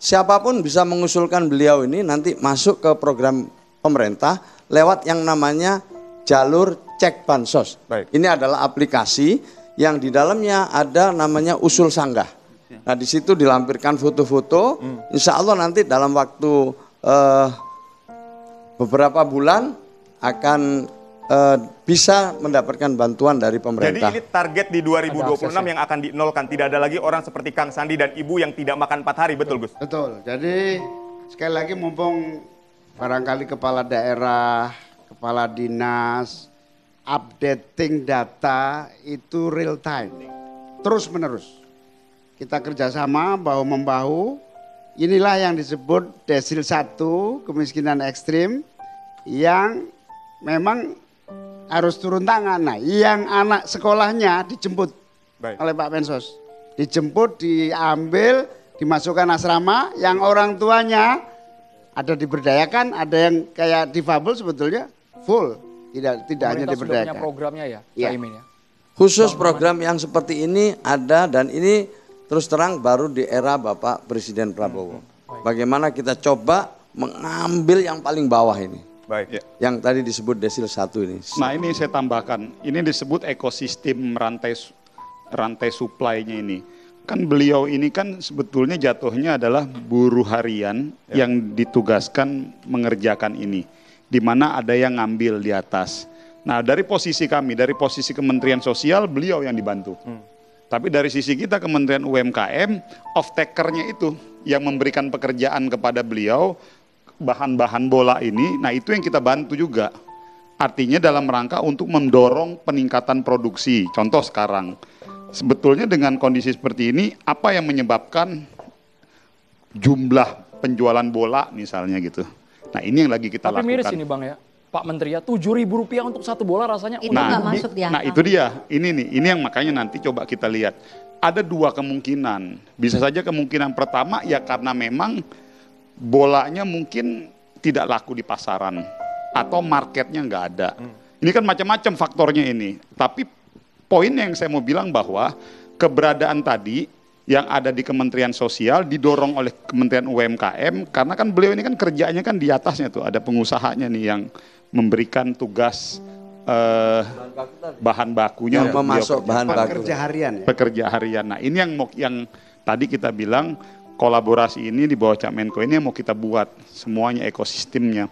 Siapapun bisa mengusulkan beliau ini nanti masuk ke program pemerintah lewat yang namanya jalur cek bansos. Baik. Ini adalah aplikasi yang di dalamnya ada namanya usul sanggah. Nah di situ dilampirkan foto-foto, insya Allah nanti dalam waktu beberapa bulan akan bisa mendapatkan bantuan dari pemerintah. Jadi ini target di 2026 yang akan dinolkan. Tidak ada lagi orang seperti Kang Sandi dan Ibu yang tidak makan 4 hari, betul Gus? Betul. Jadi sekali lagi mumpung barangkali kepala daerah, kepala dinas, updating data itu real time, terus menerus. Kita kerjasama bahu-membahu, inilah yang disebut desil 1, kemiskinan ekstrim, yang memang harus turun tangan. Nah, yang anak sekolahnya dijemput oleh Pak Mensos. Dijemput, diambil, dimasukkan asrama, yang orang tuanya ada diberdayakan, ada yang kayak difabel sebetulnya full, tidak hanya Pemerintah sudah punya diberdayakan. programnya ya, Iya. Caimin ya. Khusus program yang seperti ini ada dan ini terus terang baru di era Bapak Presiden Prabowo. Bagaimana kita coba mengambil yang paling bawah ini. Baik. Yang tadi disebut desil 1 ini. Nah ini saya tambahkan, ini disebut ekosistem rantai supply-nya ini. Kan beliau ini kan sebetulnya jatuhnya adalah buruh harian yang ditugaskan mengerjakan ini. Di mana ada yang ngambil di atas. Nah dari posisi kami, dari posisi Kementerian Sosial, beliau yang dibantu. Tapi dari sisi kita Kementerian UMKM, off-taker-nya itu yang memberikan pekerjaan kepada beliau, bahan-bahan bola ini, nah itu yang kita bantu juga. Artinya dalam rangka untuk mendorong peningkatan produksi. Contoh sekarang, sebetulnya dengan kondisi seperti ini, apa yang menyebabkan jumlah penjualan bola misalnya gitu. Nah ini yang lagi kita lakukan. Tapi miris ini Bang ya. Pak Menteri ya, Rp7.000 untuk satu bola rasanya itu nggak masuk di angka. Nah itu dia, ini yang makanya nanti coba kita lihat. Ada dua kemungkinan, bisa saja kemungkinan pertama ya karena memang bolanya mungkin tidak laku di pasaran atau marketnya nggak ada. Ini kan macam-macam faktornya ini, tapi poin yang saya mau bilang bahwa keberadaan tadi yang ada di Kementerian Sosial didorong oleh Kementerian UMKM karena kan beliau ini kan kerjanya kan di atasnya tuh ada pengusahanya nih yang memberikan tugas bahan bakunya, yang memasuk bahan baku, pekerja harian. Ya? Pekerja harian. Nah ini yang tadi kita bilang kolaborasi ini di bawah Cak Menko ini yang mau kita buat semuanya ekosistemnya.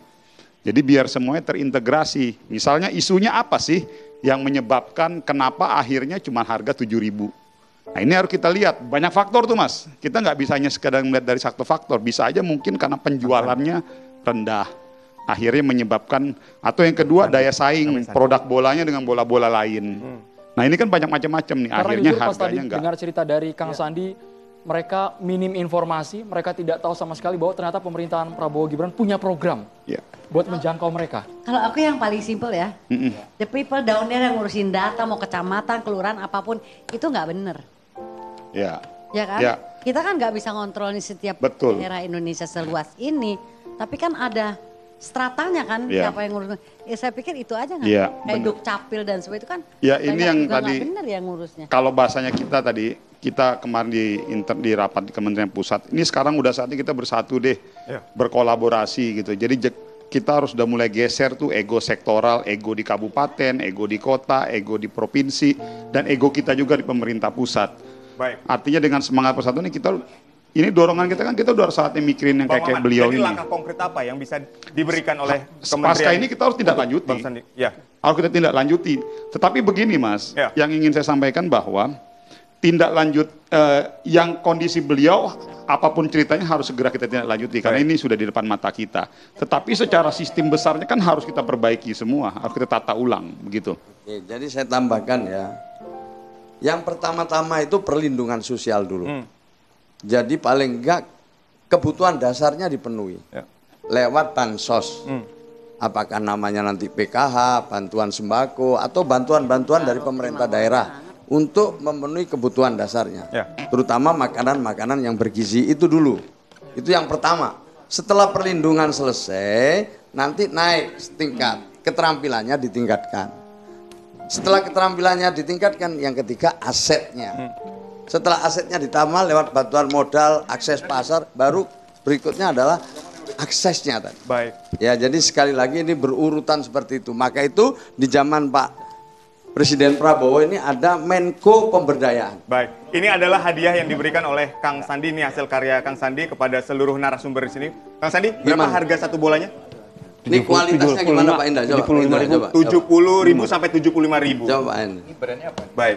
Jadi biar semuanya terintegrasi. Misalnya isunya apa sih yang menyebabkan kenapa akhirnya cuma harga 7.000? Nah ini harus kita lihat, banyak faktor tuh Mas. Kita nggak bisa hanya sekedar melihat dari satu faktor, bisa aja mungkin karena penjualannya rendah. Akhirnya menyebabkan, atau yang kedua daya saing produk bolanya dengan bola-bola lain. Nah ini kan banyak macam-macam nih, karena akhirnya pas harganya tadi enggak. dengar cerita dari Kang Sandi, mereka minim informasi, mereka tidak tahu sama sekali bahwa ternyata pemerintahan Prabowo Gibran punya program buat menjangkau mereka. Kalau aku yang paling simpel ya, the people down there yang ngurusin data, mau kecamatan, kelurahan, apapun, itu nggak bener. Ya. Ya kan? Ya. Kita kan nggak bisa ngontrol nih setiap daerah Indonesia seluas ini, tapi kan ada stratanya kan, siapa yang ngurus. Ya saya pikir itu aja kan, kayak Dukcapil dan sebagainya itu kan. Ya ini yang tadi, bener ya ngurusnya. Kalau bahasanya kita tadi, kita kemarin di rapat di Kementerian Pusat, ini sekarang udah saatnya kita bersatu deh, berkolaborasi gitu. Jadi kita harus udah mulai geser tuh ego sektoral, ego di kabupaten, ego di kota, ego di provinsi, dan ego kita juga di pemerintah pusat. Baik. Artinya dengan semangat persatuan ini kita, ini dorongan kita kan kita udah saatnya mikirin yang kayak beliau jadi ini. langkah konkret apa yang bisa diberikan oleh Pasca ini kita harus tidak lanjuti. Harus kita tindak lanjuti. Tetapi begini Mas, yang ingin saya sampaikan bahwa tindak lanjut yang kondisi beliau apapun ceritanya harus segera kita tindak lanjuti karena ini sudah di depan mata kita. Tetapi secara sistem besarnya kan harus kita perbaiki semua, harus kita tata ulang begitu. Oke, jadi saya tambahkan ya. Yang pertama-tama itu perlindungan sosial dulu. Jadi paling enggak kebutuhan dasarnya dipenuhi. Lewat bansos. Apakah namanya nanti PKH, bantuan sembako atau bantuan-bantuan dari pemerintah daerah untuk memenuhi kebutuhan dasarnya. Terutama makanan-makanan yang bergizi itu dulu. Itu yang pertama. Setelah perlindungan selesai, nanti naik tingkat, keterampilannya ditingkatkan. Setelah keterampilannya ditingkatkan, yang ketiga asetnya. Setelah asetnya ditambah lewat bantuan modal, akses pasar, baru berikutnya adalah aksesnya tadi. Baik. Ya, jadi sekali lagi ini berurutan seperti itu. Maka itu di zaman Pak Presiden Prabowo ini ada Menko Pemberdayaan. Baik, ini adalah hadiah yang diberikan oleh Kang Sandi, ini hasil karya Kang Sandi kepada seluruh narasumber di sini. Kang Sandi, berapa harga satu bolanya? Ini kualitasnya gimana Pak Indah? Coba. 70.000 sampai 75.000. Coba ini. Ini brandnya apa? Baik.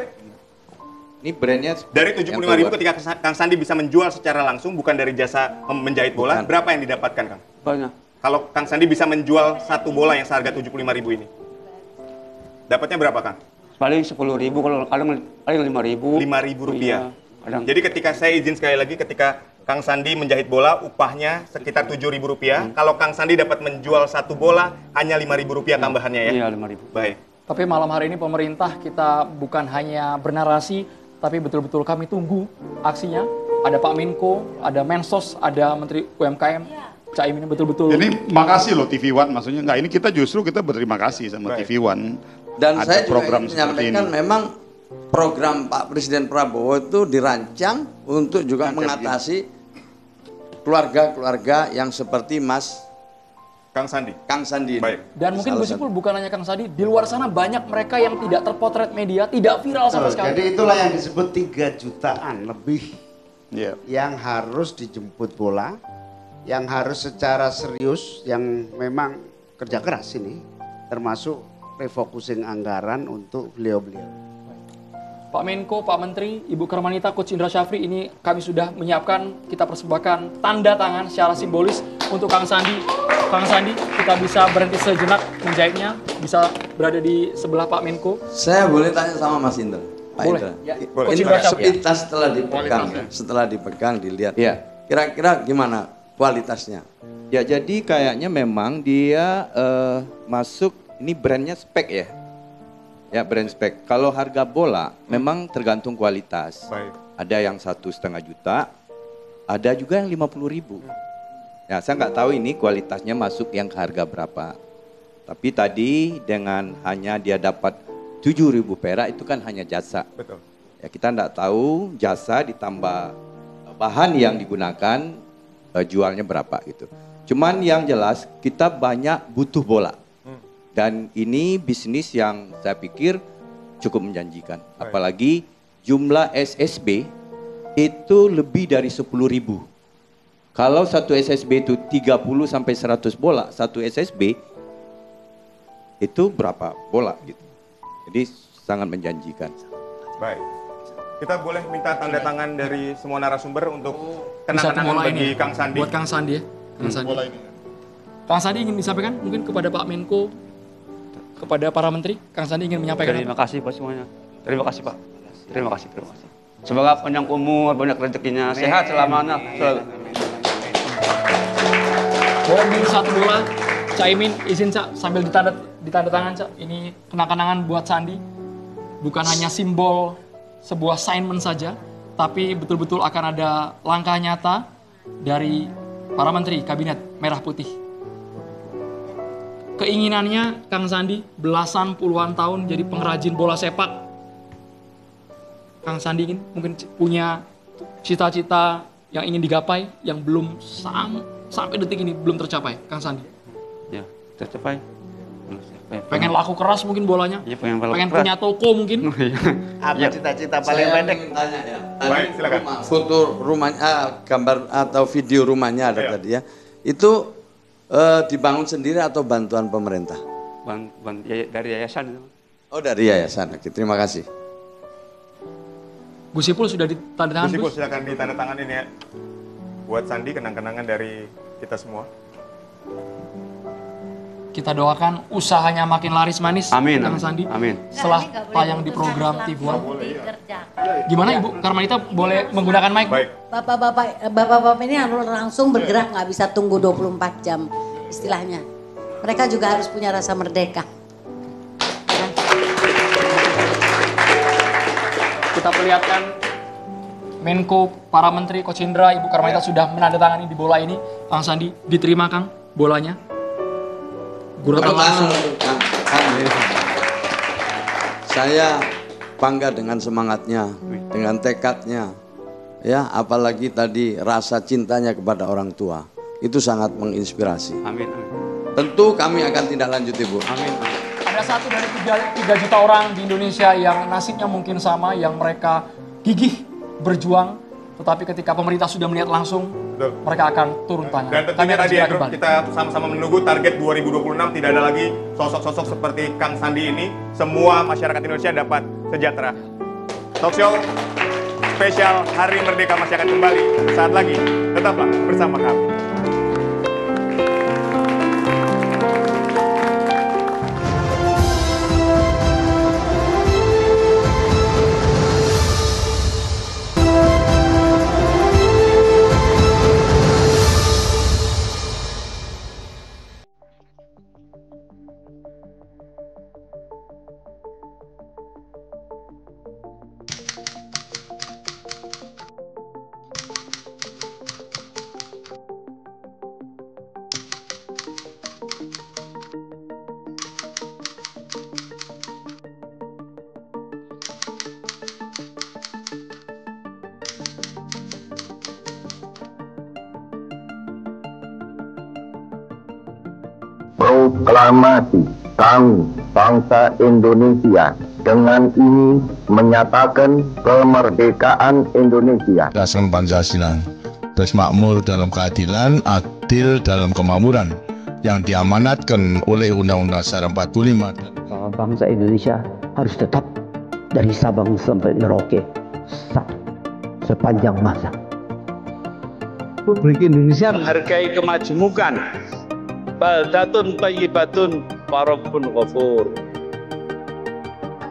Ini brandnya dari 75.000 ketika Kang Sandi bisa menjual secara langsung, bukan dari jasa menjahit bola, berapa yang didapatkan Kang? Banyak. Kalau Kang Sandi bisa menjual satu bola yang seharga 75.000 ini, dapatnya berapa Kang? Paling 10.000, kalau kadang 5.000. 5.000 rupiah. Kadang. Jadi ketika saya izin sekali lagi, ketika Kang Sandi menjahit bola, upahnya sekitar 7.000 rupiah. Kalau Kang Sandi dapat menjual satu bola, hanya 5.000 rupiah tambahannya ya? Iya, 5.000. Baik. Tapi malam hari ini pemerintah kita bukan hanya bernarasi, tapi betul-betul kami tunggu aksinya. Ada Pak Menko, ada Mensos, ada Menteri UMKM, Cak Imin betul-betul. Ini makasih loh TV One, maksudnya enggak, ini kita justru kita berterima kasih sama TV One. Dan ada saya juga program ingin menyampaikan ini. memang program Pak Presiden Prabowo itu dirancang untuk juga mengatasi keluarga-keluarga yang seperti Mas Kang Sandi. Kang Sandi. Baik. Dan mungkin Gus Ipul bukan hanya Kang Sandi, di luar sana banyak mereka yang tidak terpotret media, tidak viral sama sekali. Jadi itulah yang disebut 3 jutaan lebih yang harus dijemput bola, yang harus secara serius, yang memang kerja keras ini, termasuk refocusing anggaran untuk beliau-beliau. Pak Menko, Pak Menteri, Ibu Karmanita, Coach Indra Syafri, ini kami sudah menyiapkan, kita persembahkan tanda tangan secara simbolis untuk Kang Sandi. Kang Sandi, kita bisa berhenti sejenak menjahitnya, bisa berada di sebelah Pak Menko. Saya boleh tanya sama Mas Indra? Pak Boleh. Indra. Ya. Ini sepintas setelah dipegang, dilihat. Ya. Kira-kira gimana kualitasnya? Ya jadi kayaknya memang dia masuk, ini brandnya spek ya. Ya brand spek. Kalau harga bola memang tergantung kualitas. Baik. Ada yang 1,5 juta, ada juga yang 50.000. Ya saya nggak tahu ini kualitasnya masuk yang harga berapa. Tapi tadi dengan hanya dia dapat 7.000 perak itu kan hanya jasa. Betul. Ya kita nggak tahu jasa ditambah bahan yang digunakan jualnya berapa gitu. Cuman yang jelas kita banyak butuh bola. Dan ini bisnis yang saya pikir cukup menjanjikan. Apalagi jumlah SSB itu lebih dari 10.000. Kalau satu SSB itu 30 sampai 100 bola, satu SSB itu berapa bola gitu. Jadi sangat menjanjikan. Baik. Kita boleh minta tanda tangan dari semua narasumber untuk Bisa kenang-kenangan bola bagi ini. Kang Sandi. Buat Kang Sandi ya. Kang Sandi. Bola ini. Kang Sandi ingin disampaikan mungkin kepada Pak Menko, kepada para menteri. Kang Sandi ingin menyampaikan Terima kasih Pak semuanya. Terima kasih Pak. Terima kasih. Semoga panjang umur, banyak rezekinya, sehat selamanya. Boleh beli 1 bola. Caimin izin Cak sambil ditanda tangan Cak. Ini kenang-kenangan buat Sandi. Bukan hanya simbol sebuah assignment saja, tapi betul-betul akan ada langkah nyata dari para menteri kabinet merah putih. Keinginannya Kang Sandi belasan puluhan tahun jadi pengrajin bola sepak. Kang Sandi ingin mungkin punya cita-cita yang ingin digapai yang belum sampai detik ini belum tercapai, Kang Sandi. Ya, tercapai. Pengen laku keras mungkin bolanya. Ya, pengen punya toko mungkin. Apa cita-cita paling Saya pendek? ingin tanya ya. Baik, silakan. Foto rumahnya, gambar atau video rumahnya ada tadi ya. Itu dibangun sendiri atau bantuan pemerintah? Dari yayasan itu. Oh dari yayasan. Oke, terima kasih. Gus Ipul sudah ditandatangan. Gus Ipul silakan ditandatangan ini ya. Buat Sandi kenang-kenangan dari kita semua. Kita doakan usahanya makin laris manis. Amin. Kang Sandi. Amin. Setelah tayang di program TV One. Gimana Ibu Karmanita boleh menggunakan mic? Baik. Bapak-bapak ini harus langsung bergerak, nggak bisa tunggu 24 jam istilahnya. Mereka juga harus punya rasa merdeka. Kita perlihatkan Menko, para menteri, Coach Indra, Ibu Karmanita sudah menandatangani di bola ini. Kang Sandi, diterima Kang bolanya. Guratan langsung. Saya bangga dengan semangatnya, dengan tekadnya. Ya, apalagi tadi rasa cintanya kepada orang tua. Itu sangat menginspirasi. Amin. Tentu kami akan tindak lanjut Ibu. Amin. Ada 1 dari 3 juta orang di Indonesia yang nasibnya mungkin sama, yang mereka gigih berjuang, tetapi ketika pemerintah sudah melihat langsung, mereka akan turun tangan. Dan tentunya tadi ya, kita sama-sama menunggu target 2026 tidak ada lagi sosok-sosok seperti Kang Sandi ini. Semua masyarakat Indonesia dapat sejahtera. Talk show spesial Hari Merdeka Masyarakat kembali saat lagi. Tetaplah bersama kami. Proklamasi kami bangsa Indonesia dengan ini menyatakan kemerdekaan Indonesia. Dasar Pancasila, terus makmur dalam keadilan, adil dalam kemakmuran yang diamanatkan oleh Undang-Undang Dasar 45. Bangsa Indonesia harus tetap dari Sabang sampai Merauke sepanjang masa. Republik Indonesia menghargai kemajemukan. Baldatun thayyibatun wa rabbun ghafur.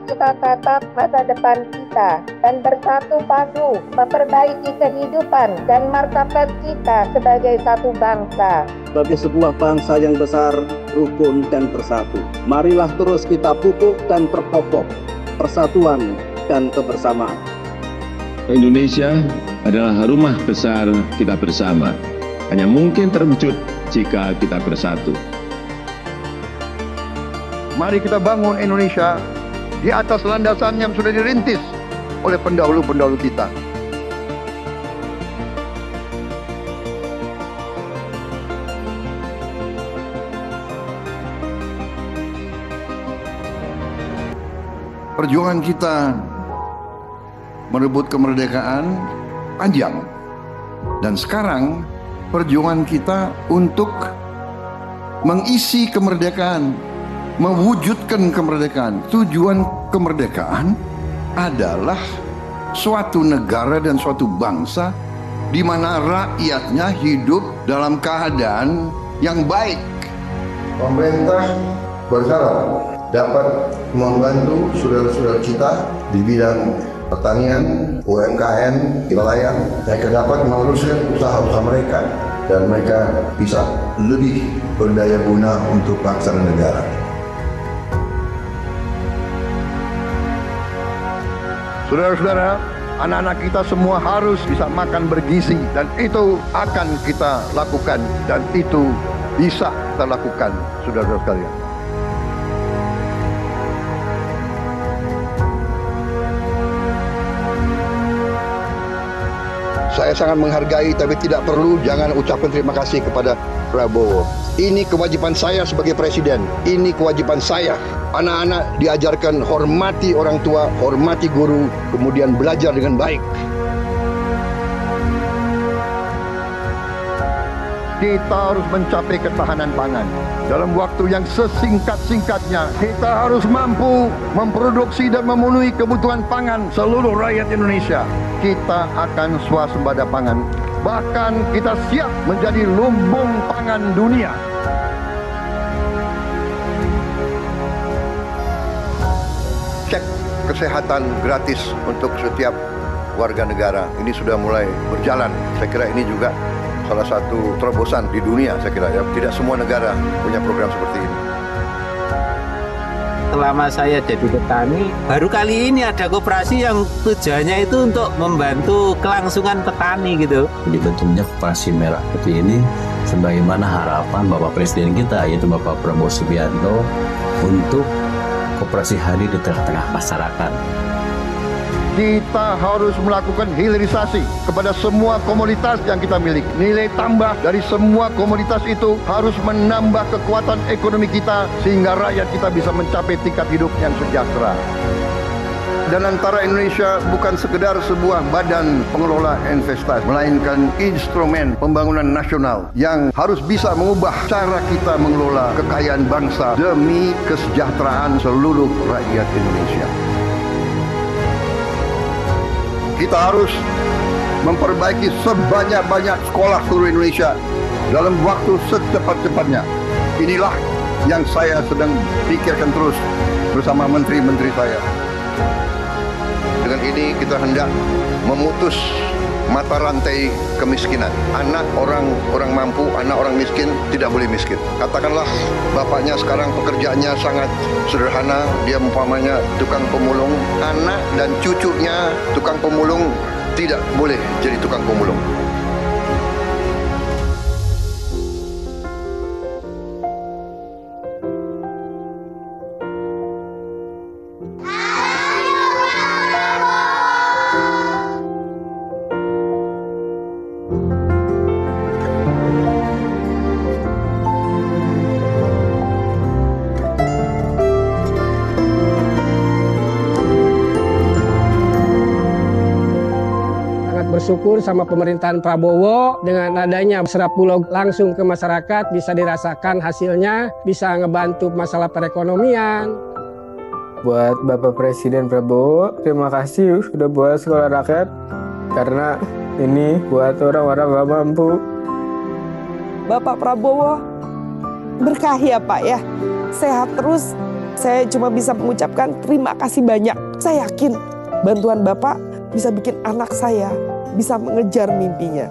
Kita tatap masa depan kita dan bersatu padu memperbaiki kehidupan dan martabat kita sebagai satu bangsa. Sebagai sebuah bangsa yang besar, rukun dan bersatu. Marilah terus kita pupuk dan perkokoh persatuan dan kebersamaan. Indonesia adalah rumah besar kita bersama. Hanya mungkin terwujud jika kita bersatu. Mari kita bangun Indonesia di atas landasan yang sudah dirintis oleh pendahulu-pendahulu kita. Perjuangan kita merebut kemerdekaan panjang. Dan sekarang perjuangan kita untuk mengisi kemerdekaan, mewujudkan kemerdekaan. Tujuan kemerdekaan adalah suatu negara dan suatu bangsa di mana rakyatnya hidup dalam keadaan yang baik. Pemerintah berharap dapat membantu saudara-saudara kita di bidang pertanian, UMKM, nelayan, mereka dapat meneruskan usaha-usaha mereka dan mereka bisa lebih berdaya guna untuk bangsa dan negara. Saudara-saudara, anak-anak kita semua harus bisa makan bergizi dan itu akan kita lakukan dan itu bisa kita lakukan, saudara-saudara sekalian. Saya sangat menghargai tapi tidak perlu jangan ucapkan terima kasih kepada Prabowo. Ini kewajiban saya sebagai presiden. Ini kewajiban saya. Anak-anak diajarkan hormati orang tua, hormati guru, kemudian belajar dengan baik. Kita harus mencapai ketahanan pangan. Dalam waktu yang sesingkat-singkatnya, kita harus mampu memproduksi dan memenuhi kebutuhan pangan seluruh rakyat Indonesia. Kita akan swasembada pangan. Bahkan kita siap menjadi lumbung pangan dunia. Cek kesehatan gratis untuk setiap warga negara. Ini sudah mulai berjalan. Saya kira ini juga salah satu terobosan di dunia, saya kira ya. Tidak semua negara punya program seperti ini. Selama saya jadi petani, baru kali ini ada koperasi yang tujuannya itu untuk membantu kelangsungan petani gitu. Dibentuknya koperasi merah putih ini sebagaimana harapan Bapak Presiden kita, yaitu Bapak Prabowo Subianto, untuk koperasi hadir di tengah-tengah masyarakat. Kita harus melakukan hilirisasi kepada semua komoditas yang kita miliki. Nilai tambah dari semua komoditas itu harus menambah kekuatan ekonomi kita sehingga rakyat kita bisa mencapai tingkat hidup yang sejahtera. Dan antara Indonesia bukan sekedar sebuah badan pengelola investasi, melainkan instrumen pembangunan nasional yang harus bisa mengubah cara kita mengelola kekayaan bangsa demi kesejahteraan seluruh rakyat Indonesia. Kita harus memperbaiki sebanyak-banyak sekolah seluruh Indonesia dalam waktu secepat-cepatnya. Inilah yang saya sedang pikirkan terus bersama menteri-menteri saya. Dengan ini kita hendak memutus mata rantai kemiskinan. Anak orang mampu, anak orang miskin tidak boleh miskin. Katakanlah bapaknya sekarang pekerjaannya sangat sederhana, dia umpamanya tukang pemulung, anak dan cucunya tukang pemulung tidak boleh jadi tukang pemulung. bersyukur sama pemerintahan Prabowo dengan adanya serap bulog langsung ke masyarakat bisa dirasakan hasilnya, bisa ngebantu masalah perekonomian. Buat Bapak Presiden Prabowo, terima kasih sudah buat sekolah rakyat karena ini buat orang-orang gak mampu. Bapak Prabowo berkahi ya Pak ya, sehat terus. Saya cuma bisa mengucapkan terima kasih banyak. Saya yakin bantuan Bapak bisa bikin anak saya bisa mengejar mimpinya.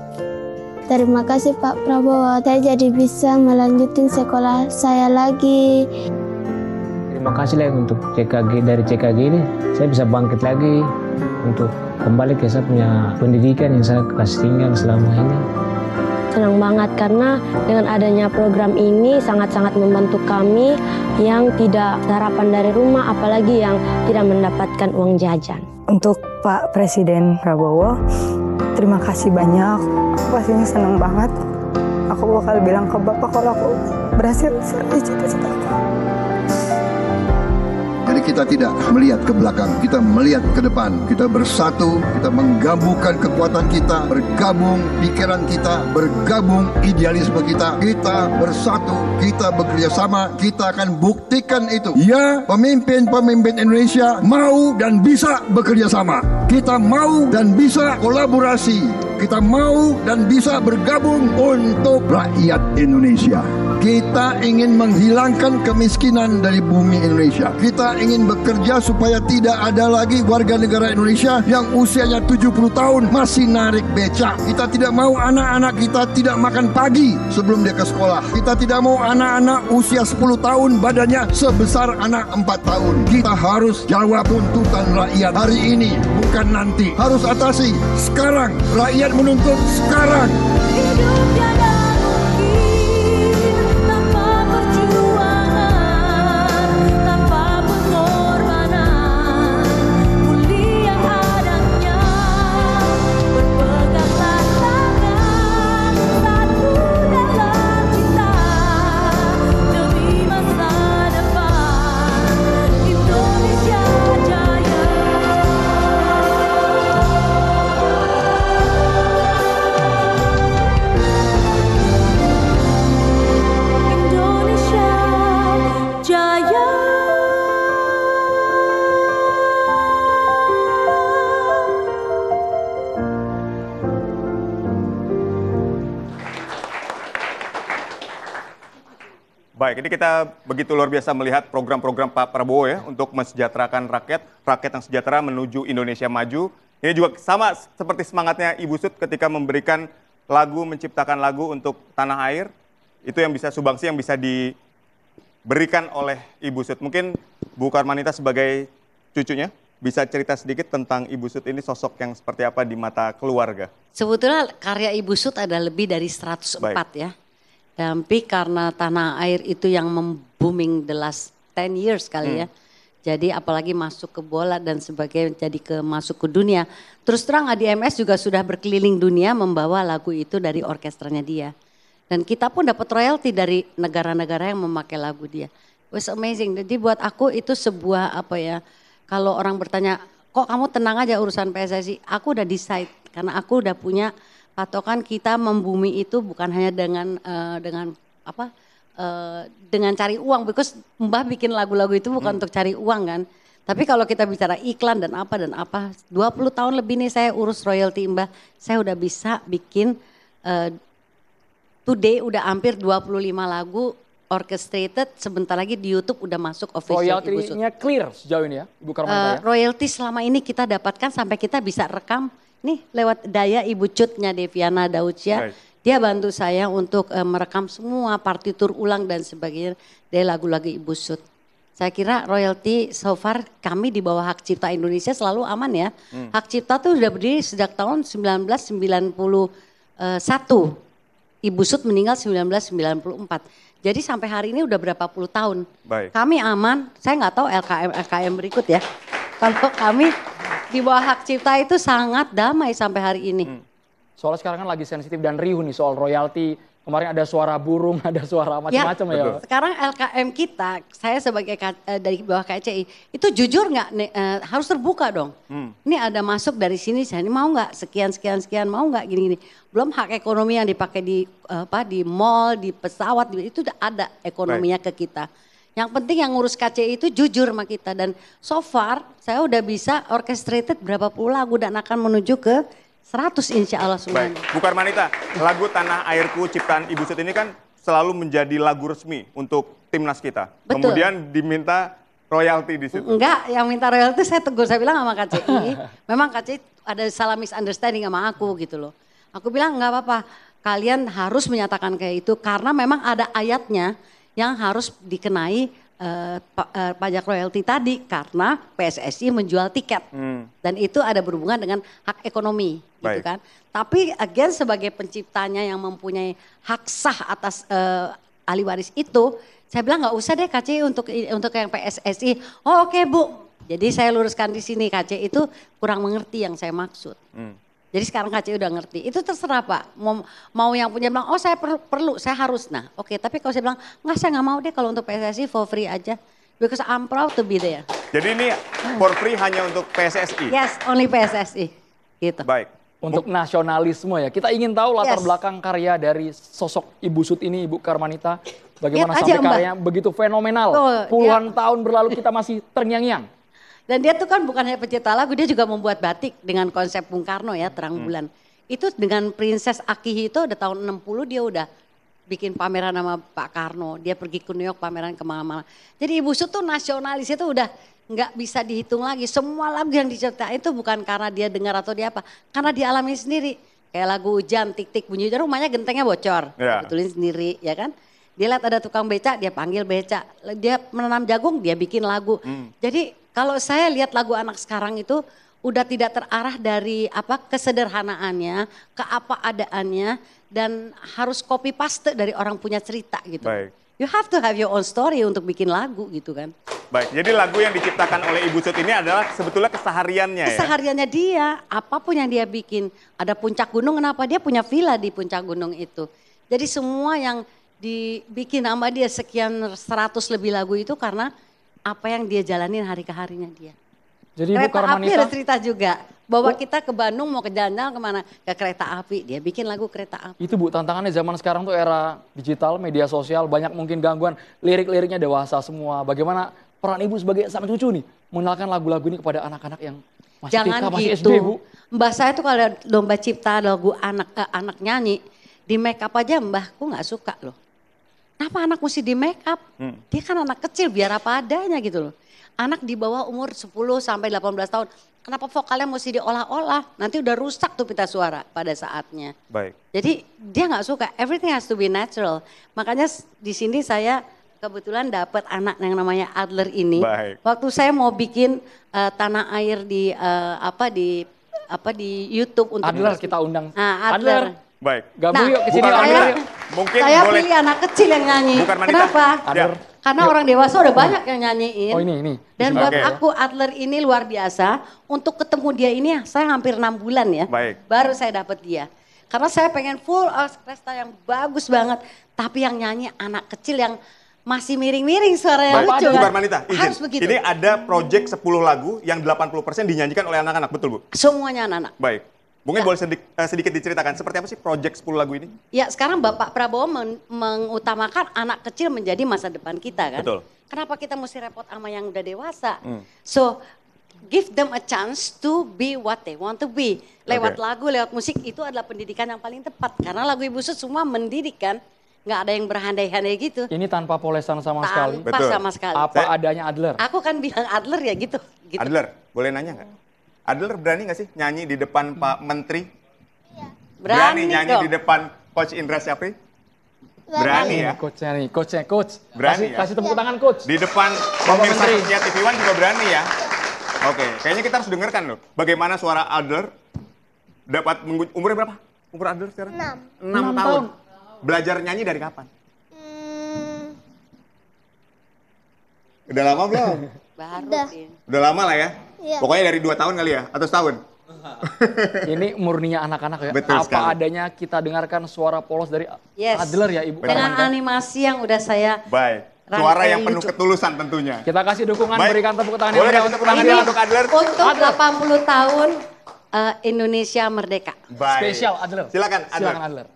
Terima kasih Pak Prabowo, saya jadi bisa melanjutin sekolah saya lagi. Terima kasih lah untuk CKG, dari CKG ini saya bisa bangkit lagi untuk kembali ke saya punya pendidikan yang saya kasih tinggal selama ini. Senang banget karena dengan adanya program ini sangat-sangat membantu kami yang tidak sarapan dari rumah, apalagi yang tidak mendapatkan uang jajan. Untuk Pak Presiden Prabowo, terima kasih banyak. Aku pastinya senang banget. Aku bakal bilang ke Bapak kalau aku berhasil di cita-cita aku. Jadi kita tidak melihat ke belakang, kita melihat ke depan. Kita bersatu, kita menggabungkan kekuatan kita, bergabung pikiran kita, bergabung idealisme kita. Kita bersatu, kita bekerja sama, kita akan buktikan itu. Ya, pemimpin-pemimpin Indonesia mau dan bisa bekerja sama. Kita mau dan bisa kolaborasi. Kita mau dan bisa bergabung untuk rakyat Indonesia. Kita ingin menghilangkan kemiskinan dari bumi Indonesia. Kita ingin bekerja supaya tidak ada lagi warga negara Indonesia yang usianya 70 tahun masih narik becak. Kita tidak mau anak-anak kita tidak makan pagi sebelum dia ke sekolah. Kita tidak mau anak-anak usia 10 tahun badannya sebesar anak 4 tahun. Kita harus jawab tuntutan rakyat hari ini, bukan nanti. Harus atasi sekarang. Rakyat menuntut sekarang. Baik, ini kita begitu luar biasa melihat program-program Pak Prabowo ya untuk mensejahterakan rakyat, rakyat yang sejahtera menuju Indonesia maju. Ini juga sama seperti semangatnya Ibu Sut ketika memberikan lagu, menciptakan lagu untuk tanah air. Itu yang bisa sumbangsi yang bisa diberikan oleh Ibu Sut. Mungkin Bu Karmanita sebagai cucunya bisa cerita sedikit tentang Ibu Sut ini, sosok yang seperti apa di mata keluarga. Sebetulnya karya Ibu Sut ada lebih dari 104 ya. Tapi karena tanah air itu yang booming the last 10 years kali ya. Jadi apalagi masuk ke bola dan sebagainya, jadi masuk ke dunia. Terus terang ADMS juga sudah berkeliling dunia membawa lagu itu dari orkestranya dia. Dan kita pun dapat royalti dari negara-negara yang memakai lagu dia. It was amazing. Jadi buat aku itu sebuah apa ya, kalau orang bertanya, kok kamu tenang aja urusan PSSI? Aku udah decide karena aku udah punya patokan kita membumi itu bukan hanya dengan dengan cari uang, because Mbah bikin lagu-lagu itu bukan untuk cari uang kan. Tapi kalau kita bicara iklan dan apa, 20 tahun lebih nih saya urus royalti Mbah, saya udah bisa bikin today udah hampir 25 lagu orchestrated, sebentar lagi di YouTube udah masuk official Ibu Sut. Royaltinya clear sejauh ini ya, Ibu Karmanita ya? Royalti selama ini kita dapatkan sampai kita bisa rekam nih lewat daya Ibu Cutnya Deviana Daucia. Dia bantu saya untuk merekam semua partitur ulang dan sebagainya dari lagu-lagu Ibu Sut. Saya kira royalti so far kami di bawah Hak Cipta Indonesia selalu aman ya. Hak Cipta tuh sudah berdiri sejak tahun 1991. Ibu Sut meninggal 1994. Jadi sampai hari ini udah berapa puluh tahun. Baik. Kami aman, saya nggak tahu LKM berikut ya. Kalau kami di bawah Hak Cipta itu sangat damai sampai hari ini. Soalnya sekarang kan lagi sensitif dan riuh nih soal royalti. Kemarin ada suara burung, ada suara macam-macam ya. Sekarang LKM kita, saya sebagai dari bawah KCI, itu jujur nggak harus terbuka dong. Ini ada masuk dari sini, saya ini mau nggak sekian, mau nggak gini-gini. Belum hak ekonomi yang dipakai di mall, di pesawat, itu ada ekonominya ke kita. Yang penting yang ngurus KCI itu jujur sama kita. Dan so far saya udah bisa orchestrated berapa puluh lagu dan akan menuju ke 100 insya Allah semuanya. Baik, Bu Karmanita, lagu Tanah Airku ciptaan Ibu Sut ini kan selalu menjadi lagu resmi untuk timnas kita. Betul. Kemudian diminta royalti di situ. Enggak, yang minta royalti saya tegur, saya bilang sama KCI. Memang KCI ada salah misunderstanding sama aku gitu loh. Aku bilang enggak apa-apa, kalian harus menyatakan kayak itu karena memang ada ayatnya yang harus dikenai pajak royalti tadi karena PSSI menjual tiket dan itu ada berhubungan dengan hak ekonomi gitu kan. Tapi again sebagai penciptanya yang mempunyai hak sah atas ahli waris itu, saya bilang nggak usah deh KCI untuk yang PSSI. Oh oke, Bu. Jadi saya luruskan di sini KCI itu kurang mengerti yang saya maksud. Jadi sekarang KCI udah ngerti. Itu terserah Pak. Mau yang punya bilang, oh saya perlu, saya harus. Nah oke, tapi kalau saya bilang, enggak saya nggak mau deh kalau untuk PSSI for free aja. Because I'm proud to be there. Jadi ini for free hanya untuk PSSI? Yes, only PSSI. Gitu. Baik. Untuk nasionalisme ya, kita ingin tahu latar belakang karya dari sosok Ibu Sut ini, Ibu Karmanita. Bagaimana sampai karyanya begitu fenomenal. Puluhan tahun berlalu kita masih terngiang-ngiang. Dan dia tuh kan bukan hanya pencipta lagu, dia juga membuat batik dengan konsep Bung Karno ya, Terang Bulan. Itu dengan Princess Akihi itu udah tahun 60 dia udah bikin pameran sama Pak Karno. Dia pergi ke New York pameran kemana-mana. Jadi Ibu Sut tuh nasionalis itu udah nggak bisa dihitung lagi. Semua lagu yang diciptain itu bukan karena dia dengar atau dia apa. Karena dia alami sendiri. Kayak lagu Hujan, Tik-Tik bunyi hujan, rumahnya gentengnya bocor. Betulin sendiri ya kan. Dia lihat ada tukang beca, dia panggil beca. Dia menanam jagung, dia bikin lagu. Jadi kalau saya lihat lagu anak sekarang itu udah tidak terarah dari kesederhanaannya, ke apa adaannya, dan harus copy paste dari orang punya cerita gitu. Baik. You have to have your own story untuk bikin lagu gitu kan. Baik, jadi lagu yang diciptakan oleh Ibu Sut ini adalah sebetulnya kesehariannya ya? Kesehariannya dia, apapun yang dia bikin. Ada puncak gunung, kenapa dia punya villa di puncak gunung itu. Jadi semua yang dibikin sama dia sekian 100 lebih lagu itu karena apa yang dia jalanin hari ke harinya dia. Jadi Ibu Karmanita kereta api ada cerita juga. Bahwa kita ke Bandung mau ke jalan kemana? Ke kereta api. Dia bikin lagu kereta api. Itu Bu, tantangannya zaman sekarang tuh era digital, media sosial, banyak mungkin gangguan. Lirik-liriknya dewasa semua. Bagaimana peran Ibu sebagai sang cucu nih mengenalkan lagu-lagu ini kepada anak-anak yang masih Jangan TK, masih gitu. SD Bu? Mbah saya tuh kalau ada lomba cipta lagu anak nyanyi, di make up aja mbahku nggak suka loh. Kenapa anak mesti di make up? Dia kan anak kecil biar apa adanya gitu loh. Anak di bawah umur 10 sampai 18 tahun. Kenapa vokalnya mesti diolah-olah? Nanti udah rusak tuh pita suara pada saatnya. Baik. Jadi dia nggak suka, everything has to be natural. Makanya di sini saya kebetulan dapat anak yang namanya Adler ini. Baik. Waktu saya mau bikin Tanah Air di YouTube untuk Adler kita undang. Nah, Adler. Baik. Gabung yuk ke sini. Mungkin saya boleh. pilih anak kecil yang nyanyi. Kenapa? Karena orang dewasa udah banyak yang nyanyiin. Oh ini. Dan buat aku Adler ini luar biasa. Untuk ketemu dia ini saya hampir 6 bulan ya. Baik. Baru saya dapat dia. Karena saya pengen full orkestra yang bagus banget. Tapi yang nyanyi anak kecil yang masih miring-miring suaranya lucu. Bu Karmanita, Harus izin. begitu. Ini ada project 10 lagu yang 80% dinyanyikan oleh anak-anak, betul Bu? Semuanya anak-anak. Baik. Mungkin boleh sedikit diceritakan seperti apa sih project 10 lagu ini? Ya sekarang Bapak Prabowo mengutamakan anak kecil menjadi masa depan kita kan. Betul. Kenapa kita mesti repot sama yang udah dewasa? So give them a chance to be what they want to be. Lewat lagu, lewat musik itu adalah pendidikan yang paling tepat. Karena lagu Ibu Sut semua mendidik kan. Nggak ada yang berandai-andai gitu. Ini tanpa polesan sama sekali. Tanpa sama sekali. Apa adanya Adler. Aku kan bilang Adler ya gitu. Adler, boleh nanya nggak? Adler berani nggak sih nyanyi di depan Pak Menteri? Berani nyanyi dong. di depan Coach Indra Syafri? Berani ya? Coachnya nih, coach. Berani kasih tepuk tangan coach. Di depan pemirsa Setia TV One juga berani ya? Oke, kayaknya kita harus dengarkan loh. Bagaimana suara Adler dapat umurnya berapa? Umur Adler sekarang? 6 tahun. Belajar nyanyi dari kapan? Udah lama belum? Baru. Udah lama lah ya? Iya. Pokoknya dari 2 tahun kali ya? Atau setahun? Ini murninya anak-anak ya. Betul Apa sekali. adanya kita dengarkan suara polos dari Adler ya Ibu. Dengan animasi yang udah saya Baik. Suara yang penuh lucu. ketulusan tentunya. Kita kasih dukungan, Baik. berikan tepuk tangan Boleh yang kasih meriah tepuk tangan untuk untuk Adler. Untuk 80 tahun Indonesia Merdeka. Baik. Spesial Adler. Silakan Adler. Silakan Adler.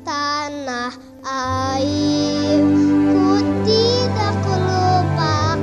Tanah airku tidak lupakan.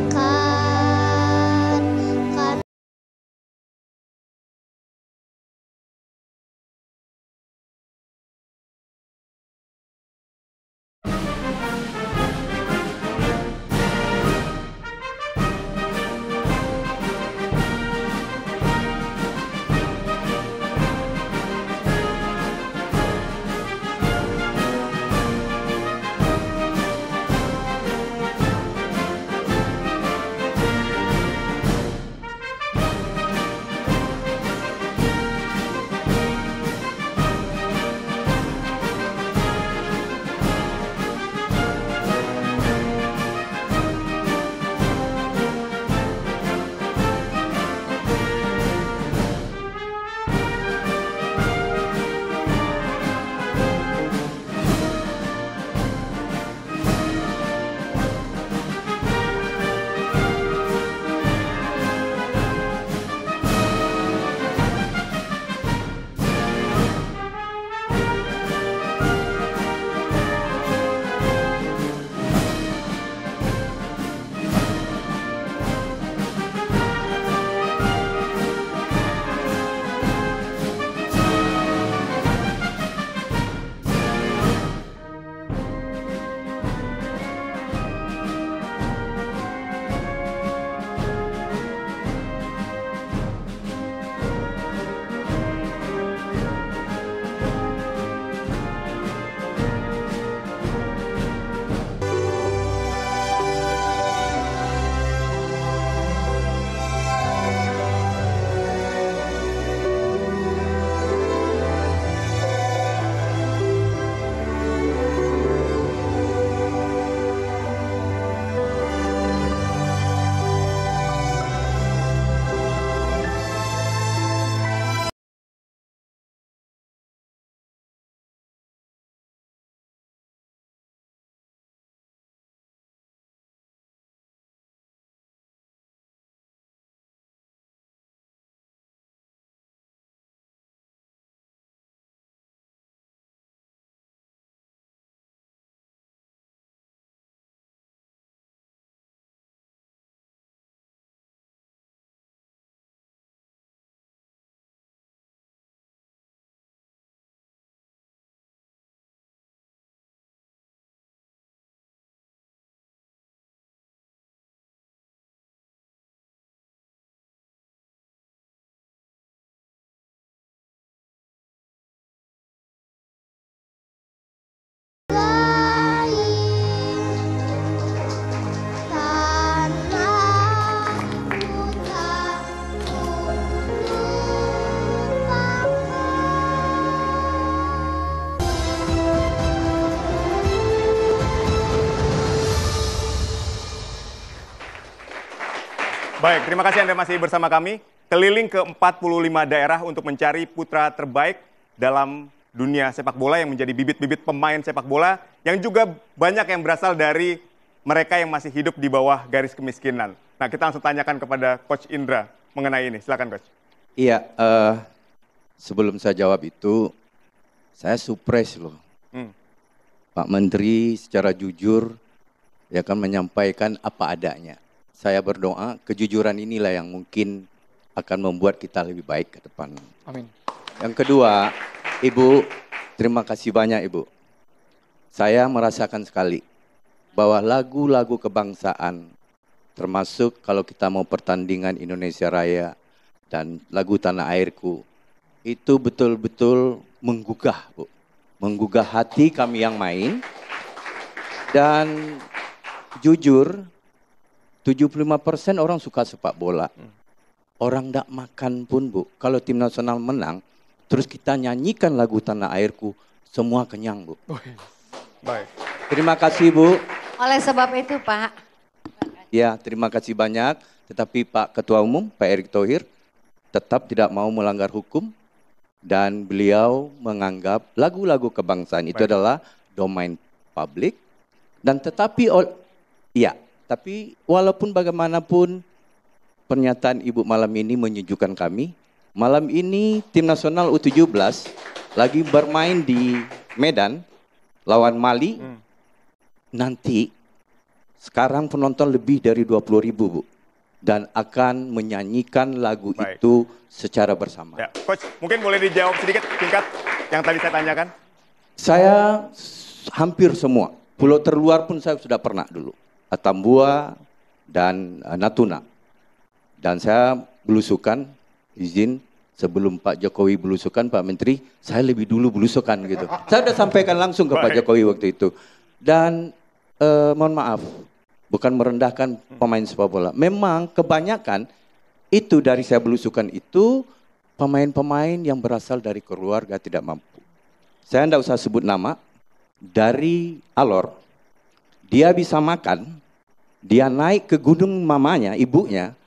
Baik, terima kasih Anda masih bersama kami. Keliling ke 45 daerah untuk mencari putra terbaik dalam dunia sepak bola yang menjadi bibit-bibit pemain sepak bola yang juga banyak yang berasal dari mereka yang masih hidup di bawah garis kemiskinan. Nah, kita langsung tanyakan kepada Coach Indra mengenai ini. Silakan, Coach. Iya, sebelum saya jawab itu, saya surprise loh. Pak Menteri secara jujur ya kan menyampaikan apa adanya. Saya berdoa kejujuran inilah yang mungkin akan membuat kita lebih baik ke depan. Amin. Yang kedua, Ibu, terima kasih banyak Ibu. Saya merasakan sekali bahwa lagu-lagu kebangsaan, termasuk kalau kita mau pertandingan Indonesia Raya dan lagu Tanah Airku, itu betul-betul menggugah, Bu. Menggugah hati kami yang main. Dan jujur, 75% orang suka sepak bola. Orang tidak makan pun, Bu. Kalau tim nasional menang, terus kita nyanyikan lagu Tanah Airku, semua kenyang, Bu. Baik. Terima kasih, Bu. Oleh sebab itu, Pak. Ya, terima kasih banyak. Tetapi Pak Ketua Umum, Pak Erick Thohir, tetap tidak mau melanggar hukum. Dan beliau menganggap lagu-lagu kebangsaan itu adalah domain publik. Dan tetapi, tapi walaupun bagaimanapun pernyataan Ibu malam ini menyejukkan kami. Malam ini tim nasional U17 lagi bermain di Medan lawan Mali. Nanti sekarang penonton lebih dari 20.000, Bu. Dan akan menyanyikan lagu itu secara bersama. Ya, Coach, mungkin boleh dijawab sedikit singkat yang tadi saya tanyakan? Saya hampir semua. Pulau terluar pun saya sudah pernah dulu. Atambua dan Natuna. Dan saya belusukan, izin sebelum Pak Jokowi belusukan, Pak Menteri, saya lebih dulu belusukan gitu. Saya sudah sampaikan langsung ke Pak Jokowi waktu itu. Dan mohon maaf, bukan merendahkan pemain sepak bola. Memang kebanyakan itu dari saya belusukan itu pemain-pemain yang berasal dari keluarga tidak mampu. Saya tidak usah sebut nama. Dari Alor, dia bisa makan, dia naik ke gunung mamanya, ibunya,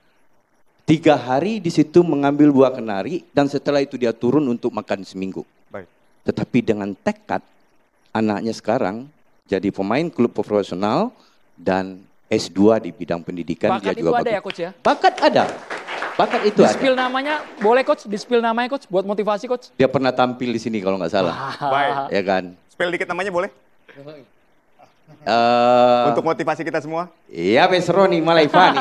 3 hari di situ mengambil buah kenari, dan setelah itu dia turun untuk makan seminggu. Baik. Tetapi dengan tekad, anaknya sekarang jadi pemain klub profesional dan S2 di bidang pendidikan. Bakat dia juga itu ada bagus. ya, Coach ya? Bakat ada. Bakat itu ada. Di-spill namanya, boleh Coach? Di-spill namanya Coach, buat motivasi Coach? Dia pernah tampil di sini kalau nggak salah. Baik. Ya kan? Spell dikit namanya boleh? Untuk motivasi kita semua? Iya, Besroni Malaifani.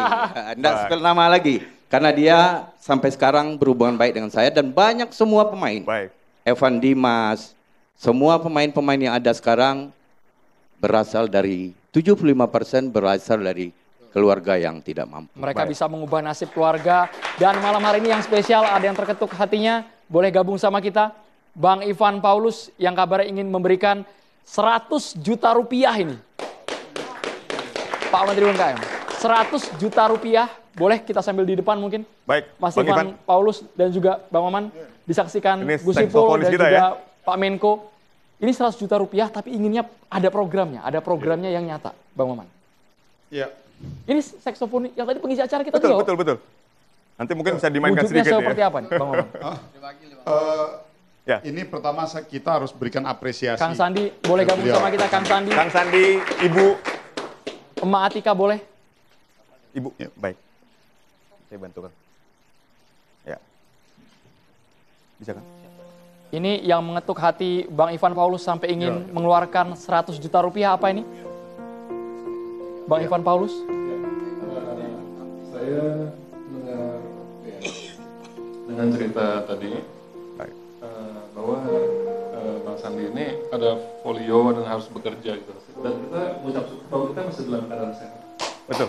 Nggak spell nama lagi. Karena dia sampai sekarang berhubungan baik dengan saya dan banyak semua pemain. Baik. Evan Dimas, semua pemain-pemain yang ada sekarang berasal dari 75% berasal dari keluarga yang tidak mampu. Mereka bisa mengubah nasib keluarga. Dan malam hari ini yang spesial, ada yang terketuk hatinya, boleh gabung sama kita. Bang Ivan Paulus yang kabarnya ingin memberikan 100 juta rupiah ini. Pak Menteri UMKM, 100 juta rupiah, boleh kita sambil di depan mungkin? Baik, Mas Bang Ivan Paulus dan juga Bang Maman, disaksikan ini Gus Ipul dan juga ya? Pak Menko. Ini 100 juta rupiah tapi inginnya ada programnya yang nyata, Bang Maman. Iya. Ini saksofon yang tadi pengisi acara kita betul, juga. betul. Nanti mungkin bisa dimainkan wujudnya sedikit seperti apa nih, Bang Maman? Ya. Ini pertama kita harus berikan apresiasi. Kang Sandi, boleh gabung sama kita, Kang Sandi. Kang Sandi, Ibu. Emak Atika boleh? Ibu, ya, baik. Saya bantu kan. Ya. Bisa kan? Ini yang mengetuk hati Bang Ivan Paulus sampai ingin mengeluarkan 100 juta rupiah apa ini? Bang Ivan Paulus? Saya dengan cerita tadi bahwa Bang Sandi ini ada folio dan harus bekerja gitu. Dan kita mengucap syukur bahwa kita masih dalam keadaan sehat. Betul.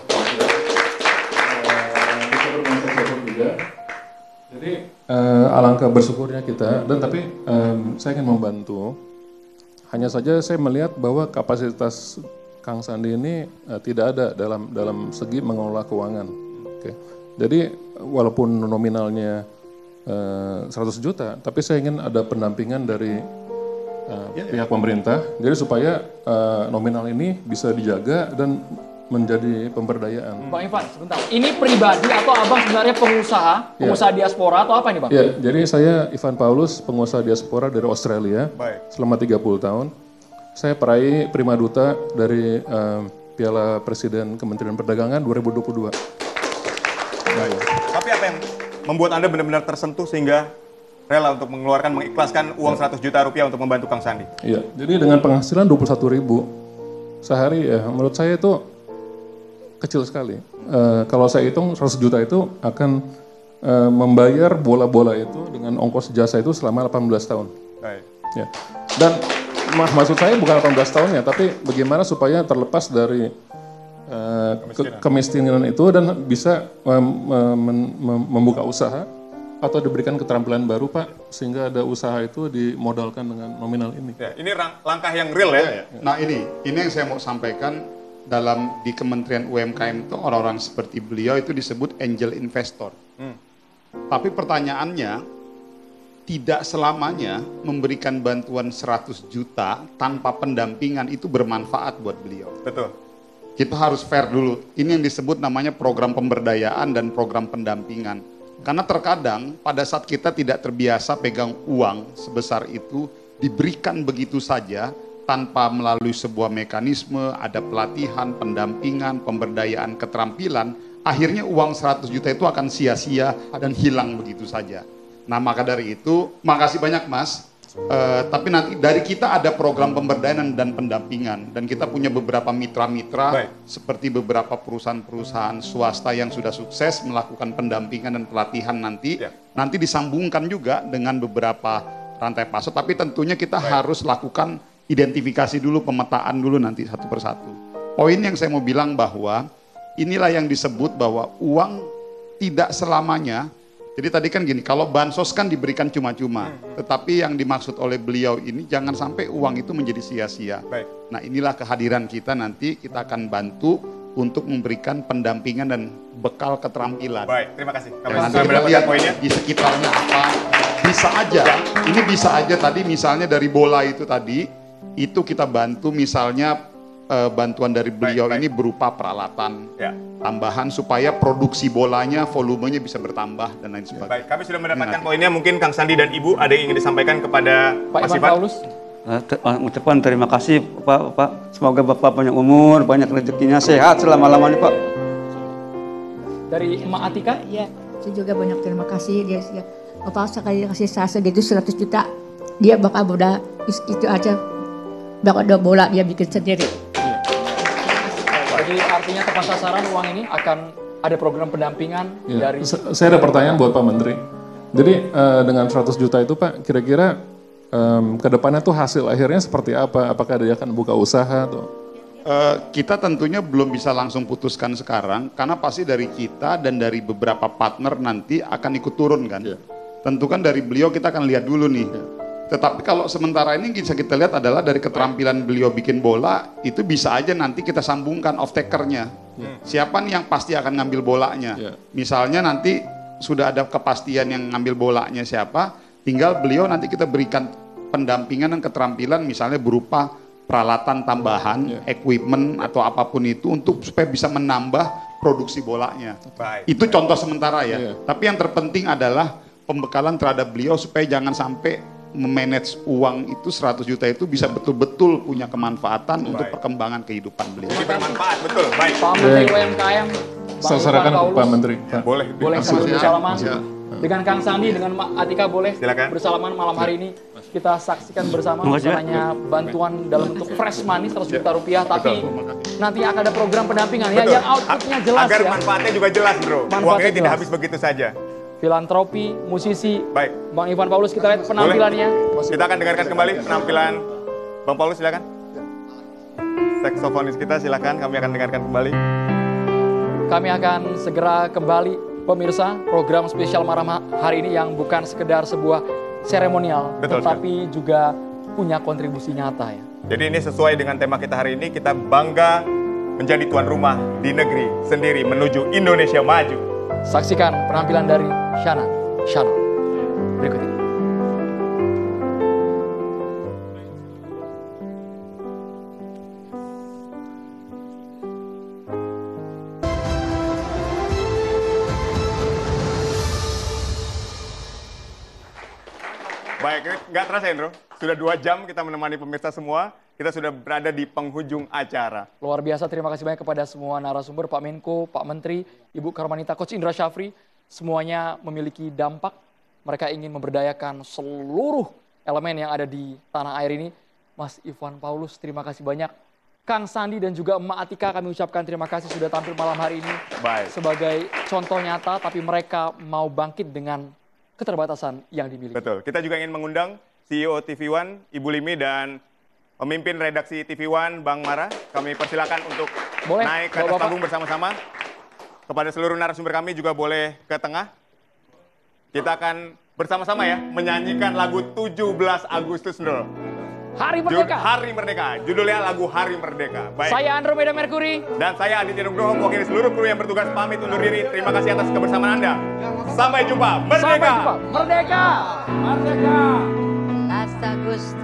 Kita bermanfaat juga. Jadi alangkah bersyukurnya kita. Dan tapi saya ingin membantu. Hanya saja saya melihat bahwa kapasitas Kang Sandi ini tidak ada dalam segi mengelola keuangan. Oke. Jadi walaupun nominalnya 100 juta, tapi saya ingin ada pendampingan dari pihak pemerintah, jadi supaya nominal ini bisa dijaga dan menjadi pemberdayaan. Bang Ivan, sebentar. Ini pribadi atau abang sebenarnya pengusaha diaspora atau apa ini Bang? Ya, jadi saya Ivan Paulus, pengusaha diaspora dari Australia. Baik. Selama 30 tahun. Saya peraih Prima Duta dari Piala Presiden Kementerian Perdagangan 2022. Baik. Tapi apa yang membuat Anda benar-benar tersentuh sehingga rela untuk mengikhlaskan uang 100 juta rupiah untuk membantu Kang Sandi? Iya, jadi dengan penghasilan 21.000 sehari ya, menurut saya itu kecil sekali. Kalau saya hitung 100 juta itu akan membayar bola-bola itu dengan ongkos jasa itu selama 18 tahun. Baik. Ya. Dan maksud saya bukan 18 tahunnya, tapi bagaimana supaya terlepas dari kemiskinan itu dan bisa membuka usaha atau diberikan keterampilan baru Pak, sehingga ada usaha itu dimodalkan dengan nominal ini. Ya, ini langkah yang real ya. Nah ini yang saya mau sampaikan di Kementerian UMKM itu orang-orang seperti beliau itu disebut angel investor. Tapi pertanyaannya, tidak selamanya memberikan bantuan 100 juta tanpa pendampingan itu bermanfaat buat beliau. Betul. Kita harus fair dulu. Ini yang disebut namanya program pemberdayaan dan program pendampingan. Karena terkadang pada saat kita tidak terbiasa pegang uang sebesar itu, diberikan begitu saja tanpa melalui sebuah mekanisme, ada pelatihan, pendampingan, pemberdayaan, keterampilan, akhirnya uang 100 juta itu akan sia-sia dan hilang begitu saja. Nah maka dari itu, makasih banyak Mas. Tapi nanti dari kita ada program pemberdayaan dan pendampingan, dan kita punya beberapa mitra-mitra seperti beberapa perusahaan-perusahaan swasta yang sudah sukses melakukan pendampingan dan pelatihan nanti disambungkan juga dengan beberapa rantai pasok, tapi tentunya kita harus lakukan identifikasi dulu, pemetaan dulu nanti satu persatu. Poin yang saya mau bilang bahwa inilah yang disebut bahwa uang tidak selamanya. Jadi tadi kan gini, kalau bansos kan diberikan cuma-cuma, tetapi yang dimaksud oleh beliau ini jangan sampai uang itu menjadi sia-sia. Nah inilah kehadiran kita nanti, kita akan bantu untuk memberikan pendampingan dan bekal keterampilan. Baik, terima kasih. Nanti kita lihat di sekitarnya apa, bisa aja, ini bisa aja tadi misalnya dari bola itu tadi, itu kita bantu misalnya bantuan dari beliau ini berupa peralatan tambahan supaya produksi bolanya, volumenya bisa bertambah dan lain sebagainya. Baik, kami sudah mendapatkan poinnya. Mungkin Kang Sandi dan Ibu ada yang ingin disampaikan kepada Pak Ivan Paulus? Ucapan terima kasih Pak. Semoga Bapak banyak umur, banyak rezekinya, sehat selama-lamanya Pak. Dari Emak Atika? Iya, saya juga banyak terima kasih. Dia Bapak sekali kasih saya segitu 100 juta. Dia bakal udah itu aja. Bakal ada bola dia bikin sendiri. Jadi artinya tepat sasaran uang ini akan ada program pendampingan dari... Saya ada pertanyaan buat Pak Menteri. Jadi dengan 100 juta itu Pak, kira-kira ke depannya tuh hasil akhirnya seperti apa? Apakah dia akan buka usaha atau? Kita tentunya belum bisa langsung putuskan sekarang, karena pasti dari kita dan dari beberapa partner nanti akan ikut turun kan. Tentu kan dari beliau kita akan lihat dulu nih. Tetapi kalau sementara ini bisa kita lihat adalah dari keterampilan beliau bikin bola, itu bisa aja nanti kita sambungkan off-takernya. Siapa nih yang pasti akan ngambil bolanya. Misalnya nanti sudah ada kepastian yang ngambil bolanya siapa, tinggal beliau nanti kita berikan pendampingan dan keterampilan misalnya berupa peralatan tambahan, equipment atau apapun itu untuk supaya bisa menambah produksi bolanya. Itu contoh sementara ya. Tapi yang terpenting adalah pembekalan terhadap beliau supaya jangan sampai memanage uang itu 100 juta itu bisa betul-betul punya kemanfaatan untuk perkembangan kehidupan beliau. Bermanfaat, betul. Baik. Pak Menteri UMKM, Saya sarankan ke Pak Menteri. Boleh. Boleh bersalaman dengan Kang Sandi, dengan Mak Atika boleh bersalaman malam hari ini. Kita saksikan bersama misalnya bantuan dalam bentuk fresh money 100 juta rupiah, tapi nanti akan ada program pendampingan ya yang outputnya jelas agar ya. manfaatnya juga jelas bro. Uangnya tidak habis begitu saja. Filantropi, musisi, Bang Ivan Paulus, kita lihat penampilannya. Kita akan dengarkan kembali penampilan Bang Paulus, silakan. Saksofonis kita silakan, kami akan dengarkan kembali. Kami akan segera kembali, pemirsa, program spesial malam hari ini yang bukan sekedar sebuah seremonial, tetapi juga punya kontribusi nyata ya. Jadi ini sesuai dengan tema kita hari ini, kita bangga menjadi tuan rumah di negeri sendiri menuju Indonesia maju. Saksikan penampilan dari Shana berikut ini. Baik, nggak terasa ya, Bro? Sudah 2 jam kita menemani pemirsa semua. Kita sudah berada di penghujung acara. Luar biasa, terima kasih banyak kepada semua narasumber, Pak Menko, Pak Menteri, Ibu Karmanita, Coach Indra Syafri. Semuanya memiliki dampak. Mereka ingin memberdayakan seluruh elemen yang ada di tanah air ini. Mas Ivan Paulus, terima kasih banyak. Kang Sandi dan juga Emak Atika, kami ucapkan terima kasih sudah tampil malam hari ini. Sebagai contoh nyata, tapi mereka mau bangkit dengan keterbatasan yang dimiliki. Betul, kita juga ingin mengundang CEO TV One, Ibu Limi, dan pemimpin redaksi TV One, Bang Mara. Kami persilakan untuk naik ke atas panggung bersama-sama. Kepada seluruh narasumber kami juga boleh ke tengah. kita akan bersama-sama ya menyanyikan lagu 17 Agustus, Ndro. Hari Merdeka. Hari Merdeka. Judulnya lagu Hari Merdeka. Baik. Saya Andromeda Mercury. Dan saya Aditya Nugroho, mewakili seluruh kru yang bertugas pamit undur diri. Terima kasih atas kebersamaan Anda. Sampai jumpa. Merdeka. Sampai jumpa. Merdeka. Merdeka. Last Agustus.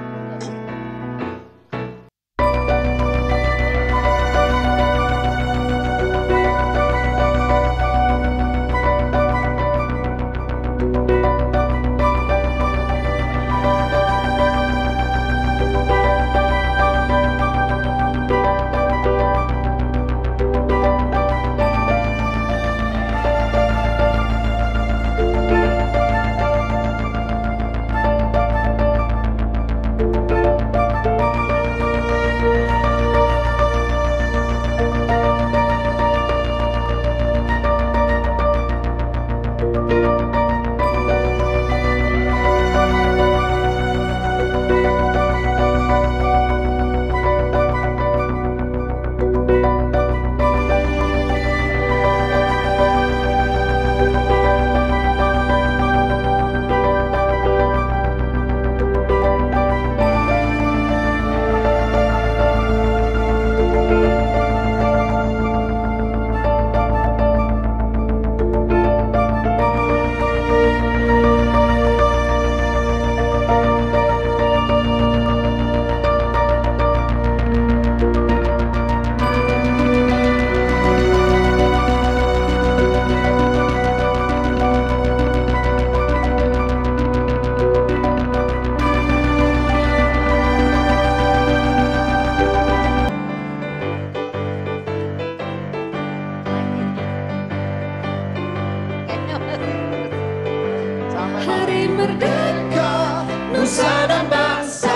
Hari Merdeka, Nusa dan Bangsa,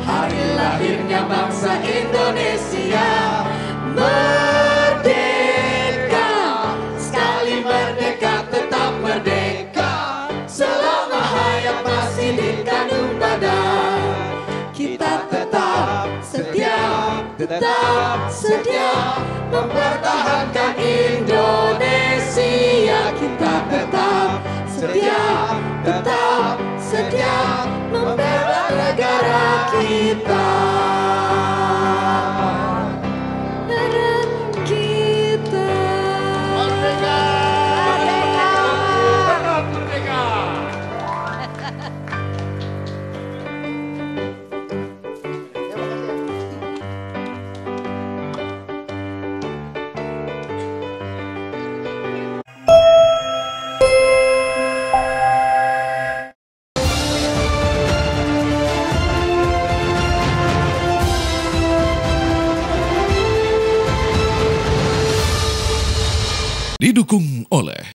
hari lahirnya bangsa Indonesia. Merdeka, sekali merdeka tetap merdeka, selama hayat masih dikandung badan. Kita tetap setia mempertahankan Indonesia. Kita tetap setia membela negara kita. Dan kita merdeka. Merdeka. Didukung oleh